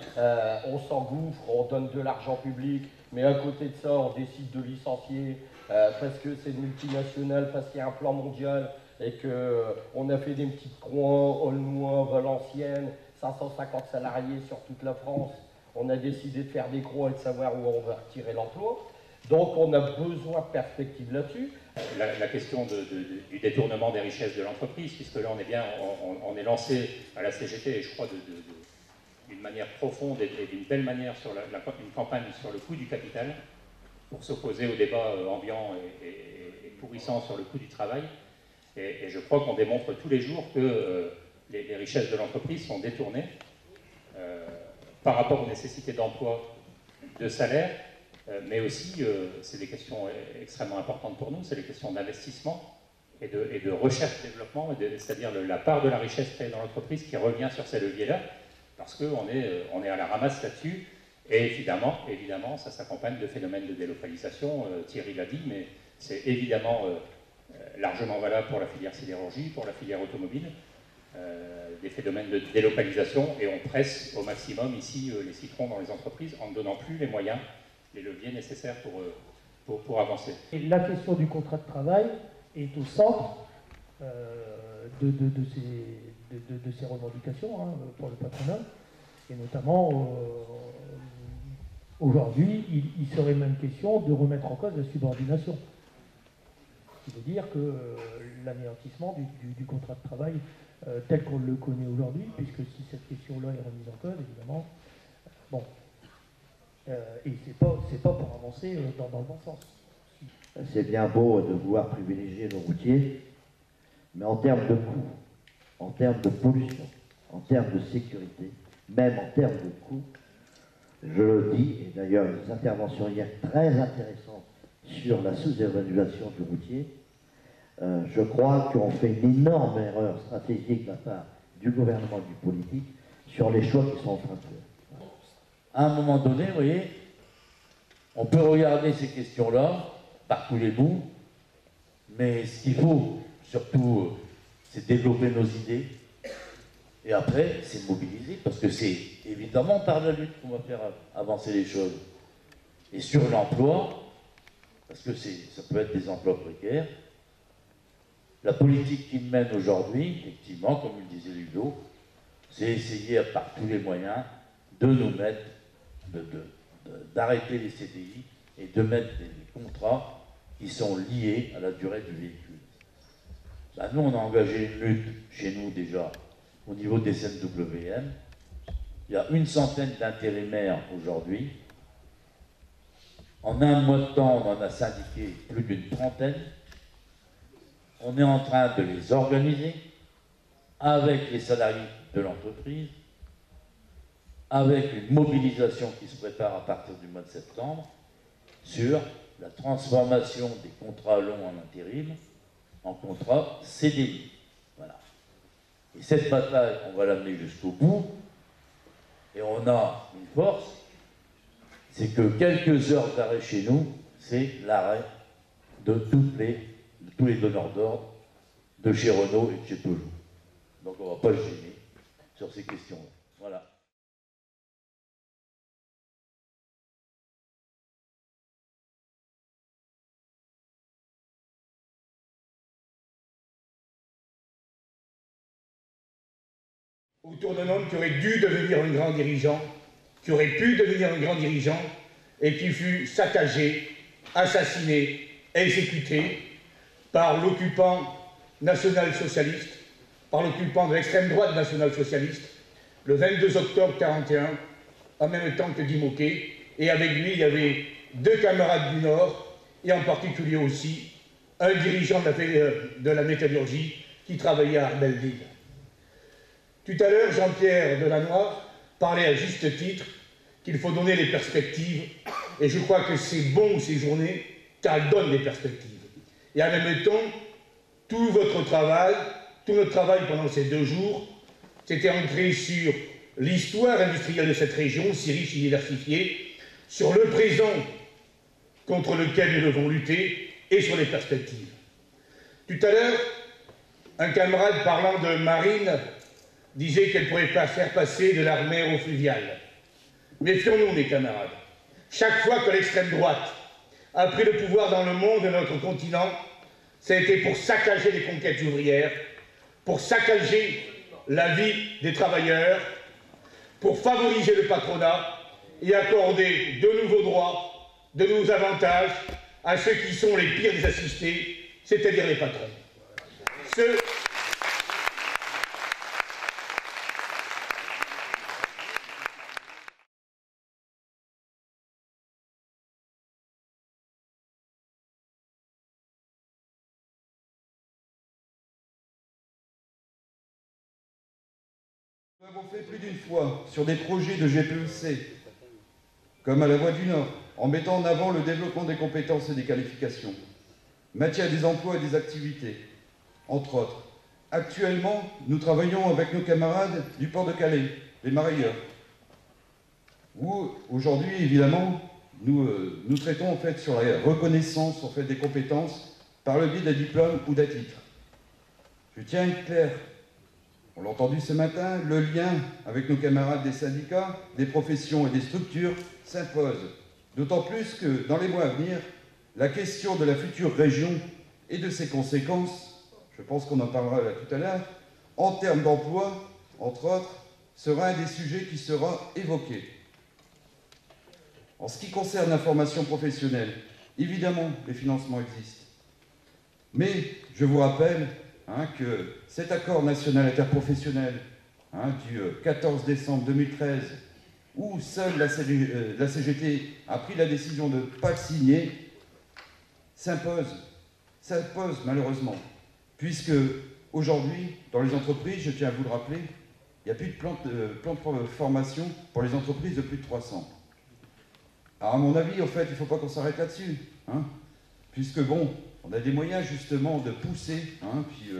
on s'engouffre, on donne de l'argent public, mais à côté de ça, on décide de licencier parce que c'est une multinationale, parce qu'il y a un plan mondial, et qu'on a fait des petites croix, Aulnois, Valenciennes, 550 salariés sur toute la France. On a décidé de faire des croix et de savoir où on va retirer l'emploi. Donc on a besoin de perspectives là-dessus. La question du détournement des richesses de l'entreprise, puisque là on est lancé à la CGT, et je crois d'une manière profonde et d'une belle manière sur une campagne sur le coût du capital, pour s'opposer au débat ambiant et pourrissant sur le coût du travail. Et je crois qu'on démontre tous les jours que les richesses de l'entreprise sont détournées par rapport aux nécessités d'emploi, de salaire, mais aussi, c'est des questions extrêmement importantes pour nous, c'est des questions d'investissement et de recherche-développement, c'est-à-dire la part de la richesse créée dans l'entreprise qui revient sur ces leviers-là, parce qu'on est à la ramasse là-dessus, et évidemment, ça s'accompagne de phénomènes de délocalisation, Thierry l'a dit, mais c'est évidemment largement valable pour la filière sidérurgie, pour la filière automobile, des phénomènes de délocalisation, et on presse au maximum ici les citrons dans les entreprises en ne donnant plus les moyens, les leviers nécessaires pour avancer. Et la question du contrat de travail est au centre de ces revendications, hein, pour le patronat, et notamment aujourd'hui, il serait même question de remettre en cause la subordination. Ce qui veut dire que l'anéantissement du contrat de travail tel qu'on le connaît aujourd'hui, puisque si cette question-là est remise en cause, évidemment, bon, et c'est pas pour avancer dans le bon sens. C'est bien beau de vouloir privilégier le routier, mais en termes de coûts, en termes de pollution, en termes de sécurité, même en termes de coûts, je le dis, et d'ailleurs les interventions hier très intéressantes sur la sous-évaluation du routier, je crois qu'on fait une énorme erreur stratégique de la part du gouvernement et du politique sur les choix qui sont en train de faire. À un moment donné, vous voyez, on peut regarder ces questions-là par tous les bouts, mais ce qu'il faut surtout, c'est développer nos idées, et après, c'est mobiliser, parce que c'est évidemment par la lutte qu'on va faire avancer les choses. Et sur l'emploi, parce que ça peut être des emplois précaires, la politique qu'il mène aujourd'hui, effectivement, comme le disait Ludo, c'est essayer par tous les moyens de nous mettre, d'arrêter les CDI et de mettre des contrats qui sont liés à la durée du véhicule. Ben, nous, on a engagé une lutte chez nous déjà au niveau des SNWM. Il y a une centaine d'intérimaires aujourd'hui. En un mois de temps, on en a syndiqué plus d'une trentaine. On est en train de les organiser avec les salariés de l'entreprise, avec une mobilisation qui se prépare à partir du mois de septembre sur la transformation des contrats longs en intérim en contrats CDI. Voilà. Et cette bataille, on va l'amener jusqu'au bout. Et on a une force, c'est que quelques heures d'arrêt chez nous, c'est l'arrêt de tous les donneurs d'ordre de chez Renault et de chez Peugeot. Donc on ne va pas se gêner sur ces questions-là. Voilà. Autour d'un homme qui aurait dû devenir un grand dirigeant, qui aurait pu devenir un grand dirigeant, et qui fut saccagé, assassiné, exécuté par l'occupant national-socialiste, par l'occupant de l'extrême droite national-socialiste, le 22 octobre 1941, en même temps que Guy Môquet, et avec lui, il y avait 2 camarades du Nord, et en particulier aussi un dirigeant de la métallurgie qui travaillait à Arbelville. Tout à l'heure, Jean-Pierre Delannoy parlait à juste titre qu'il faut donner les perspectives, et je crois que c'est bon ces journées, car elles donnent des perspectives. Et en même temps, tout votre travail, tout notre travail pendant ces 2 jours, s'était ancré sur l'histoire industrielle de cette région, si riche et diversifiée, sur le présent contre lequel nous devons lutter, et sur les perspectives. Tout à l'heure, un camarade parlant de marine disait qu'elle ne pourrait pas faire passer de l'armée au fluvial. Méfions-nous, mes camarades. Chaque fois que l'extrême droite a pris le pouvoir dans le monde et notre continent, ça a été pour saccager les conquêtes ouvrières, pour saccager la vie des travailleurs, pour favoriser le patronat et accorder de nouveaux droits, de nouveaux avantages à ceux qui sont les pires des assistés, c'est-à-dire les patrons. Nous avons fait plus d'une fois sur des projets de GPEC, comme à la Voie du Nord, en mettant en avant le développement des compétences et des qualifications, maintien des emplois et des activités, entre autres. Actuellement, nous travaillons avec nos camarades du port de Calais, les marailleurs, où aujourd'hui, évidemment, nous traitons en fait sur la reconnaissance en fait, des compétences par le biais d'un diplôme ou d'un titre. Je tiens à être clair. On l'a entendu ce matin, le lien avec nos camarades des syndicats, des professions et des structures s'impose. D'autant plus que, dans les mois à venir, la question de la future région et de ses conséquences, je pense qu'on en parlera là tout à l'heure, en termes d'emploi, entre autres, sera un des sujets qui sera évoqué. En ce qui concerne la formation professionnelle, évidemment, les financements existent. Mais, je vous rappelle, que cet accord national interprofessionnel du 14 décembre 2013, où seule la CGT a pris la décision de ne pas le signer, s'impose malheureusement, puisque aujourd'hui, dans les entreprises, je tiens à vous le rappeler, il n'y a plus de plan de formation pour les entreprises de plus de 300. Alors à mon avis, en fait, il ne faut pas qu'on s'arrête là-dessus, puisque bon, on a des moyens justement de pousser, puis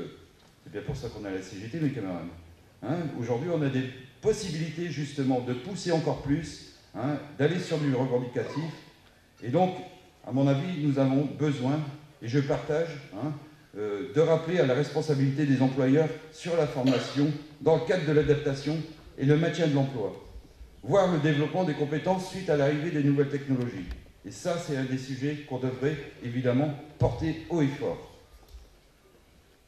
c'est bien pour ça qu'on a la CGT, mes camarades. Aujourd'hui, on a des possibilités justement de pousser encore plus, d'aller sur du revendicatif. Et donc, À mon avis, nous avons besoin, et je partage, de rappeler à la responsabilité des employeurs sur la formation dans le cadre de l'adaptation et le maintien de l'emploi, voire le développement des compétences suite à l'arrivée des nouvelles technologies. Et ça, c'est un des sujets qu'on devrait évidemment porter haut et fort.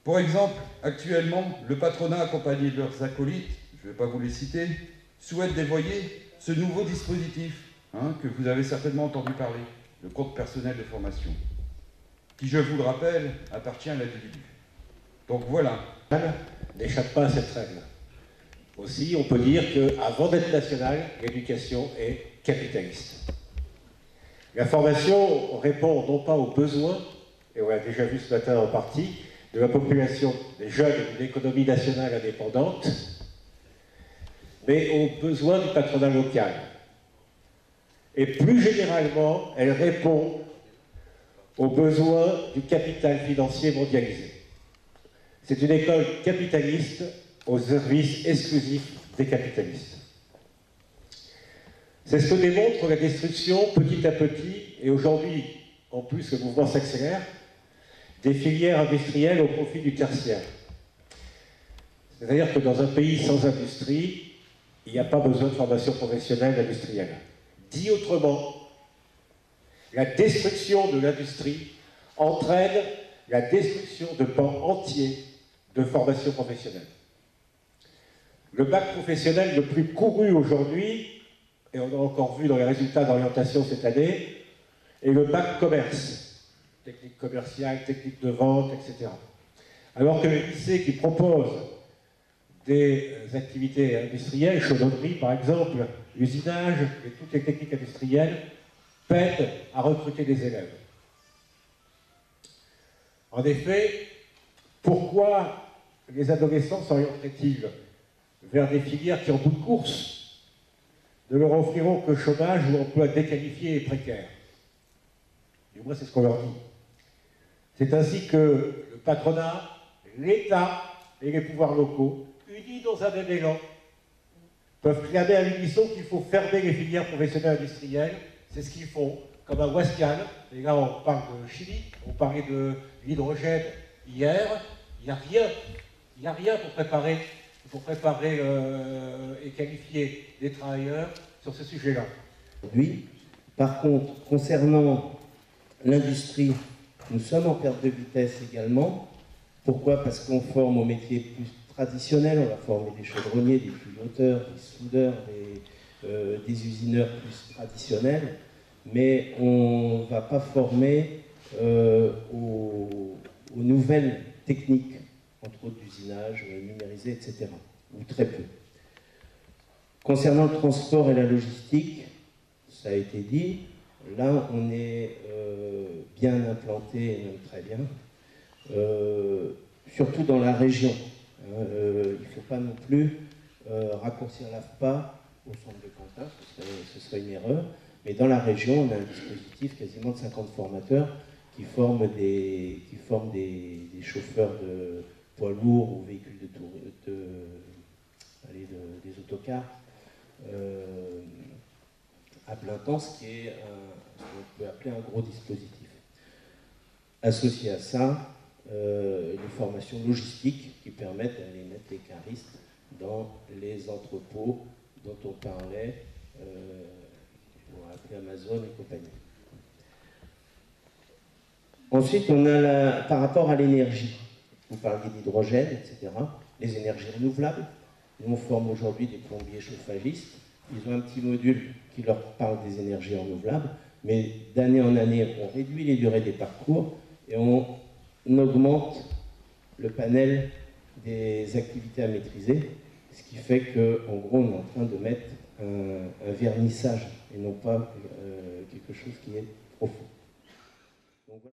Pour exemple, actuellement, le patronat accompagné de leurs acolytes, je ne vais pas vous les citer, souhaite dévoyer ce nouveau dispositif que vous avez certainement entendu parler, le compte personnel de formation, qui, je vous le rappelle, appartient à l'individu. Donc voilà. N'échappe pas à cette règle. Aussi, on peut dire qu'avant d'être nationale, l'éducation est capitaliste. La formation répond non pas aux besoins, et on l'a déjà vu ce matin en partie, de la population des jeunes et d'une économie nationale indépendante, mais aux besoins du patronat local. Et plus généralement, elle répond aux besoins du capital financier mondialisé. C'est une école capitaliste au service exclusif des capitalistes. C'est ce que démontre la destruction petit à petit, et aujourd'hui, en plus, le mouvement s'accélère, des filières industrielles au profit du tertiaire. C'est-à-dire que dans un pays sans industrie, il n'y a pas besoin de formation professionnelle industrielle. Dit autrement, la destruction de l'industrie entraîne la destruction de pans entiers de formation professionnelle. Le bac professionnel le plus couru aujourd'hui, et on a encore vu dans les résultats d'orientation cette année, est le bac commerce. Technique commerciale, technique de vente, etc. Alors que les lycées qui proposent des activités industrielles, chaudronnerie par exemple, usinage et toutes les techniques industrielles, peinent à recruter des élèves. En effet, pourquoi les adolescents s'orienteraient-ils vers des filières qui, en bout de course, ne leur offriront que chômage ou emploi déqualifié et précaire? Du moins, c'est ce qu'on leur dit. C'est ainsi que le patronat, l'État et les pouvoirs locaux, unis dans un même élan, peuvent clamer à l'unisson qu'il faut fermer les filières professionnelles industrielles. C'est ce qu'ils font, comme à Huascal. Et là, on parle de chimie, on parlait de l'hydrogène hier. Il n'y a rien pour préparer et qualifier les travailleurs sur ce sujet-là. Aujourd'hui, par contre, concernant l'industrie, nous sommes en perte de vitesse également. Pourquoi? Parce qu'on forme aux métiers plus traditionnels, on va former des chaudronniers, des piloteurs, des soudeurs, des usineurs plus traditionnels, mais on ne va pas former aux nouvelles techniques, entre autres d'usinage, numérisé, etc., ou très peu. Concernant le transport et la logistique, ça a été dit, là on est bien implanté, et même très bien, surtout dans la région. Il ne faut pas non plus raccourcir l'AFPA au centre de Quentin, ce serait une erreur, mais dans la région on a un dispositif quasiment de 50 formateurs qui forment des chauffeurs de poids lourds ou véhicules des autocars à plein temps, ce qu'on peut appeler un gros dispositif. Associé à ça, les formations logistiques qui permettent d'aller mettre les caristes dans les entrepôts dont on parlait, on va appeler Amazon et compagnie. Ensuite, on a par rapport à l'énergie, vous parliez d'hydrogène, etc., les énergies renouvelables. Nous, on forme aujourd'hui des plombiers chauffagistes. Ils ont un petit module qui leur parle des énergies renouvelables, mais d'année en année, on réduit les durées des parcours et on augmente le panel des activités à maîtriser, ce qui fait qu'en gros, on est en train de mettre un vernissage et non pas quelque chose qui est profond. Donc, voilà.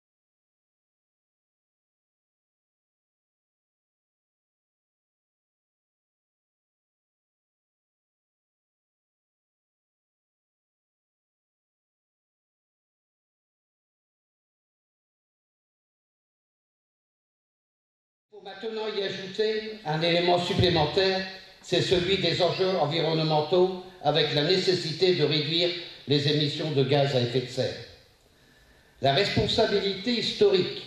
Il faut maintenant y ajouter un élément supplémentaire, c'est celui des enjeux environnementaux avec la nécessité de réduire les émissions de gaz à effet de serre. La responsabilité historique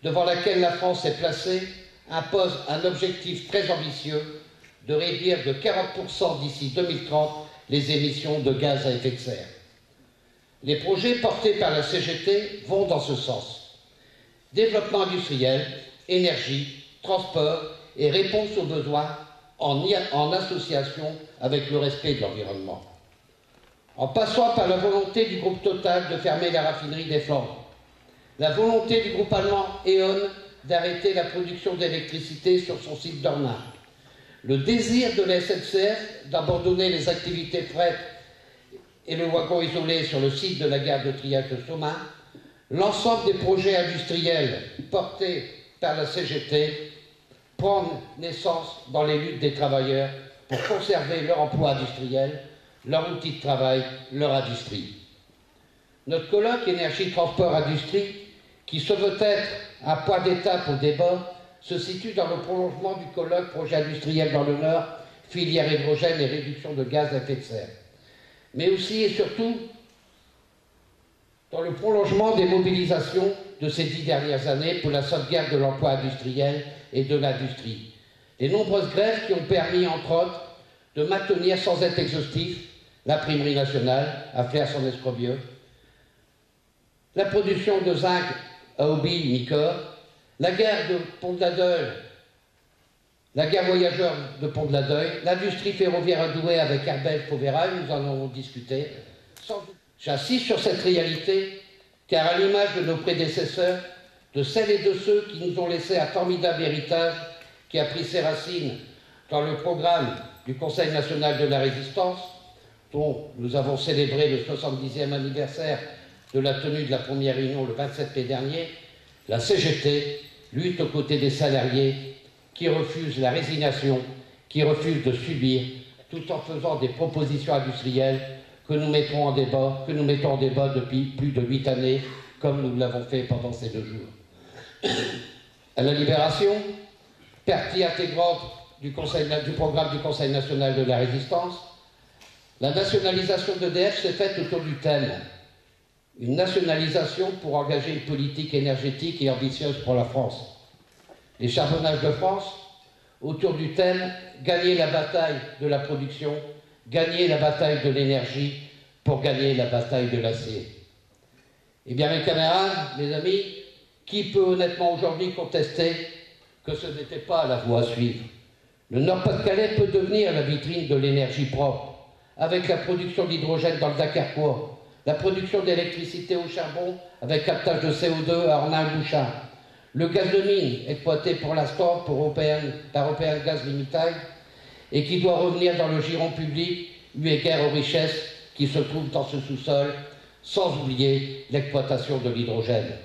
devant laquelle la France est placée impose un objectif très ambitieux de réduire de 40% d'ici 2030 les émissions de gaz à effet de serre. Les projets portés par la CGT vont dans ce sens. Développement industriel, énergie, transport et réponse aux besoins en association avec le respect de l'environnement. En passant par la volonté du groupe Total de fermer la raffinerie des Flandres, la volonté du groupe allemand E.ON d'arrêter la production d'électricité sur son site d'Ornain, le désir de la SNCF d'abandonner les activités fret et le wagon isolé sur le site de la gare de triage de Somain, l'ensemble des projets industriels portés par la CGT prennent naissance dans les luttes des travailleurs pour conserver leur emploi industriel, leur outil de travail, leur industrie. Notre colloque Énergie, Transport, Industrie, qui se veut être un point d'étape au débat, se situe dans le prolongement du colloque Projet industriel dans le Nord, filière hydrogène et réduction de gaz à effet de serre. Mais aussi et surtout dans le prolongement des mobilisations de ces 10 dernières années pour la sauvegarde de l'emploi industriel et de l'industrie. Les nombreuses grèves qui ont permis, entre autres, de maintenir sans être exhaustif l'imprimerie nationale à Flers-en-Escrobieux, la production de zinc à Aubille-Nicorps, la gare de Pont-de-la-Deuil, la gare voyageur de Pont-de-la-Deuil, l'industrie ferroviaire à Douai avec Arbel-Fauvérail, nous en avons discuté. J'insiste sur cette réalité, car à l'image de nos prédécesseurs, de celles et de ceux qui nous ont laissé un formidable héritage qui a pris ses racines dans le programme du Conseil national de la résistance, dont nous avons célébré le 70e anniversaire de la tenue de la première réunion le 27 mai dernier, la CGT lutte aux côtés des salariés qui refusent la résignation, qui refusent de subir, tout en faisant des propositions industrielles que nous mettons en débat depuis plus de 8 années, comme nous l'avons fait pendant ces 2 jours. À la Libération, partie intégrante du programme du Conseil national de la résistance, la nationalisation d'EDF s'est faite autour du thème « Une nationalisation pour engager une politique énergétique et ambitieuse pour la France ». Les charbonnages de France, autour du thème « Gagner la bataille de la production, gagner la bataille de l'énergie pour gagner la bataille de l'acier ». Eh bien, mes camarades, mes amis, qui peut honnêtement aujourd'hui contester que ce n'était pas la voie à suivre? Le Nord-Pas-de-Calais peut devenir la vitrine de l'énergie propre, avec la production d'hydrogène dans le Dakarquois, la production d'électricité au charbon avec captage de CO2 à Ornain-Bouchard, le gaz de mine exploité pour l'instant par European Gas Limited et qui doit revenir dans le giron public eu égard aux richesses qui se trouvent dans ce sous-sol, sans oublier l'exploitation de l'hydrogène.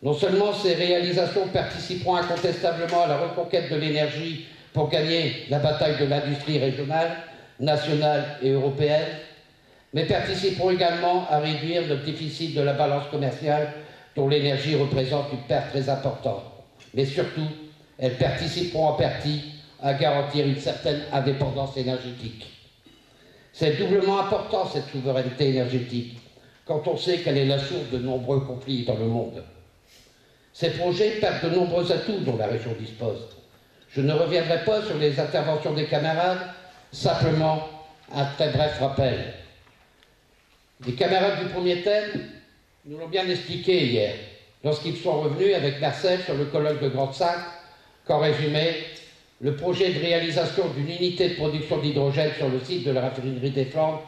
Non seulement ces réalisations participeront incontestablement à la reconquête de l'énergie pour gagner la bataille de l'industrie régionale, nationale et européenne, mais participeront également à réduire le déficit de la balance commerciale dont l'énergie représente une perte très importante. Mais surtout, elles participeront en partie à garantir une certaine indépendance énergétique. C'est doublement important, cette souveraineté énergétique, quand on sait qu'elle est la source de nombreux conflits dans le monde. Ces projets perdent de nombreux atouts dont la région dispose. Je ne reviendrai pas sur les interventions des camarades, simplement un très bref rappel. Les camarades du premier thème nous l'ont bien expliqué hier, lorsqu'ils sont revenus avec Marcel sur le colloque de Grande-Sainte, qu'en résumé, le projet de réalisation d'une unité de production d'hydrogène sur le site de la raffinerie des Flandres,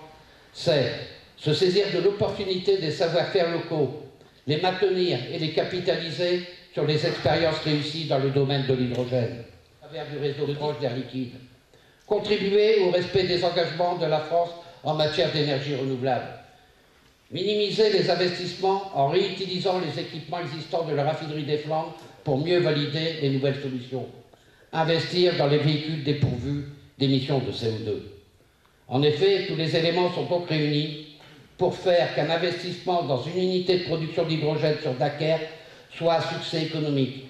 c'est se saisir de l'opportunité des savoir-faire locaux, les maintenir et les capitaliser sur les expériences réussies dans le domaine de l'hydrogène, à travers du réseau de tranche d'air liquide, contribuer au respect des engagements de la France en matière d'énergie renouvelable, minimiser les investissements en réutilisant les équipements existants de la raffinerie des Flandres pour mieux valider les nouvelles solutions, investir dans les véhicules dépourvus d'émissions de CO2. En effet, tous les éléments sont donc réunis pour faire qu'un investissement dans une unité de production d'hydrogène sur Dunkerque soit un succès économique,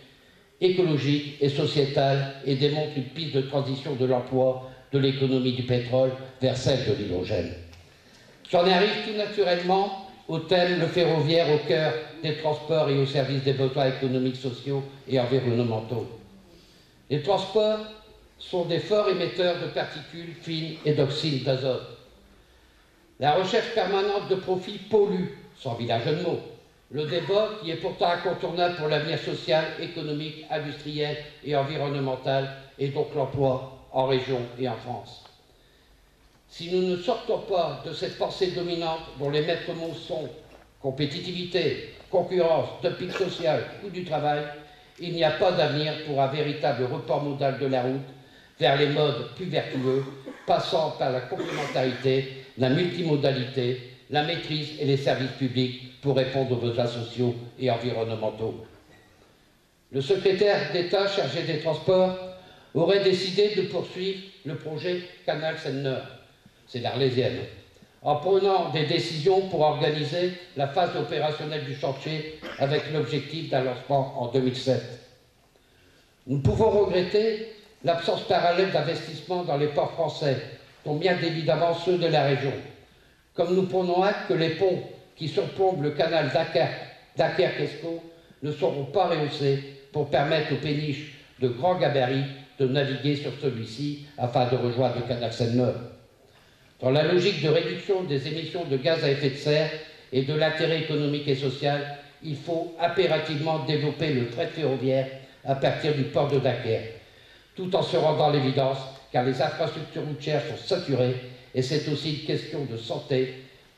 écologique et sociétal et démontre une piste de transition de l'emploi de l'économie du pétrole vers celle de l'hydrogène. J'en arrive tout naturellement au thème « Le ferroviaire au cœur des transports et au service des besoins économiques, sociaux et environnementaux ». Les transports sont des forts émetteurs de particules fines et d'oxyde d'azote. La recherche permanente de profit pollue, sans vilain jeu de mots, le débat qui est pourtant incontournable pour l'avenir social, économique, industriel et environnemental, et donc l'emploi en région et en France. Si nous ne sortons pas de cette pensée dominante dont les maîtres mots sont compétitivité, concurrence, dumping social, coût du travail, il n'y a pas d'avenir pour un véritable report modal de la route vers les modes plus vertueux, passant par la complémentarité, la multimodalité, la maîtrise et les services publics pour répondre aux besoins sociaux et environnementaux. Le secrétaire d'État chargé des Transports aurait décidé de poursuivre le projet Canal Seine-Nord, c'est l'Arlésienne, en prenant des décisions pour organiser la phase opérationnelle du chantier avec l'objectif d'un lancement en 2007. Nous pouvons regretter l'absence parallèle d'investissement dans les ports français, dont bien évidemment ceux de la région, comme nous prenons acte que les ponts qui surplombent le canal Dunkerque-Escaut ne seront pas rehaussés pour permettre aux péniches de grand gabarit de naviguer sur celui-ci afin de rejoindre le canal Seine-Nord. Dans la logique de réduction des émissions de gaz à effet de serre et de l'intérêt économique et social, il faut impérativement développer le fret ferroviaire à partir du port de Dunkerque, tout en se rendant à l'évidence, car les infrastructures routières sont saturées et c'est aussi une question de santé,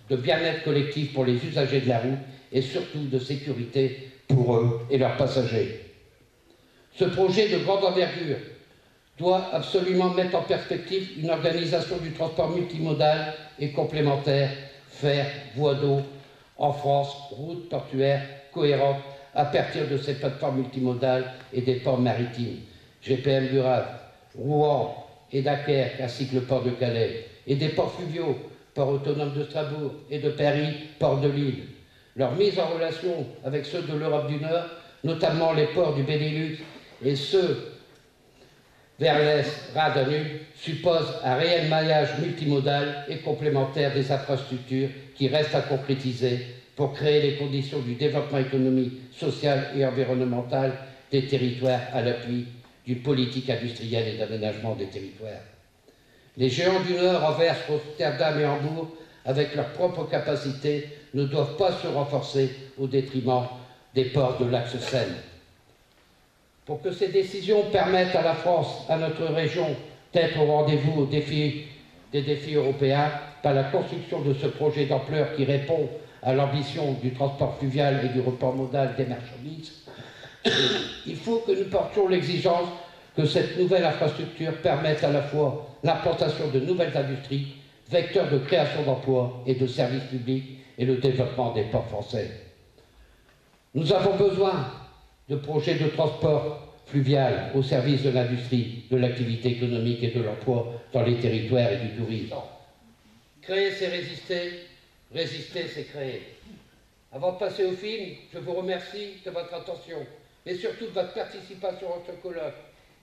de bien-être collectif pour les usagers de la route et surtout de sécurité pour eux et leurs passagers. Ce projet de grande envergure doit absolument mettre en perspective une organisation du transport multimodal et complémentaire, fer, voie d'eau, en France, route portuaire cohérente à partir de ces plateformes multimodales et des ports maritimes, GPM du Havre, Rouen et Dunkerque, ainsi que le port de Calais, et des ports fluviaux, port autonome de Strasbourg et de Paris, port de Lille. Leur mise en relation avec ceux de l'Europe du Nord, notamment les ports du Benelux et ceux vers l'Est, Rhin-Danube, suppose un réel maillage multimodal et complémentaire des infrastructures qui restent à concrétiser pour créer les conditions du développement économique, social et environnemental des territoires à l'appui d'une politique industrielle et d'aménagement des territoires. Les géants du Nord, Anvers, Rotterdam et Hambourg, avec leurs propres capacités, ne doivent pas se renforcer au détriment des ports de l'axe Seine. Pour que ces décisions permettent à la France, à notre région, d'être au rendez-vous des défis européens, par la construction de ce projet d'ampleur qui répond à l'ambition du transport fluvial et du report modal des marchandises, il faut que nous portions l'exigence que cette nouvelle infrastructure permette à la fois l'implantation de nouvelles industries, vecteurs de création d'emplois et de services publics et le développement des ports français. Nous avons besoin de projets de transport fluvial au service de l'industrie, de l'activité économique et de l'emploi dans les territoires et du tourisme. Créer, c'est résister, résister, c'est créer. Avant de passer au film, je vous remercie de votre attention, mais surtout de votre participation à ce colloque.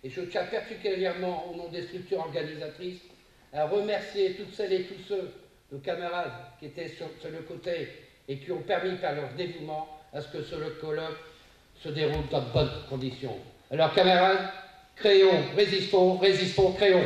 Et je tiens particulièrement, au nom des structures organisatrices, à remercier toutes celles et tous ceux, nos camarades qui étaient sur le côté et qui ont permis par leur dévouement à ce que ce colloque se déroule dans de bonnes conditions. Alors camarades, créons, résistons, résistons, créons.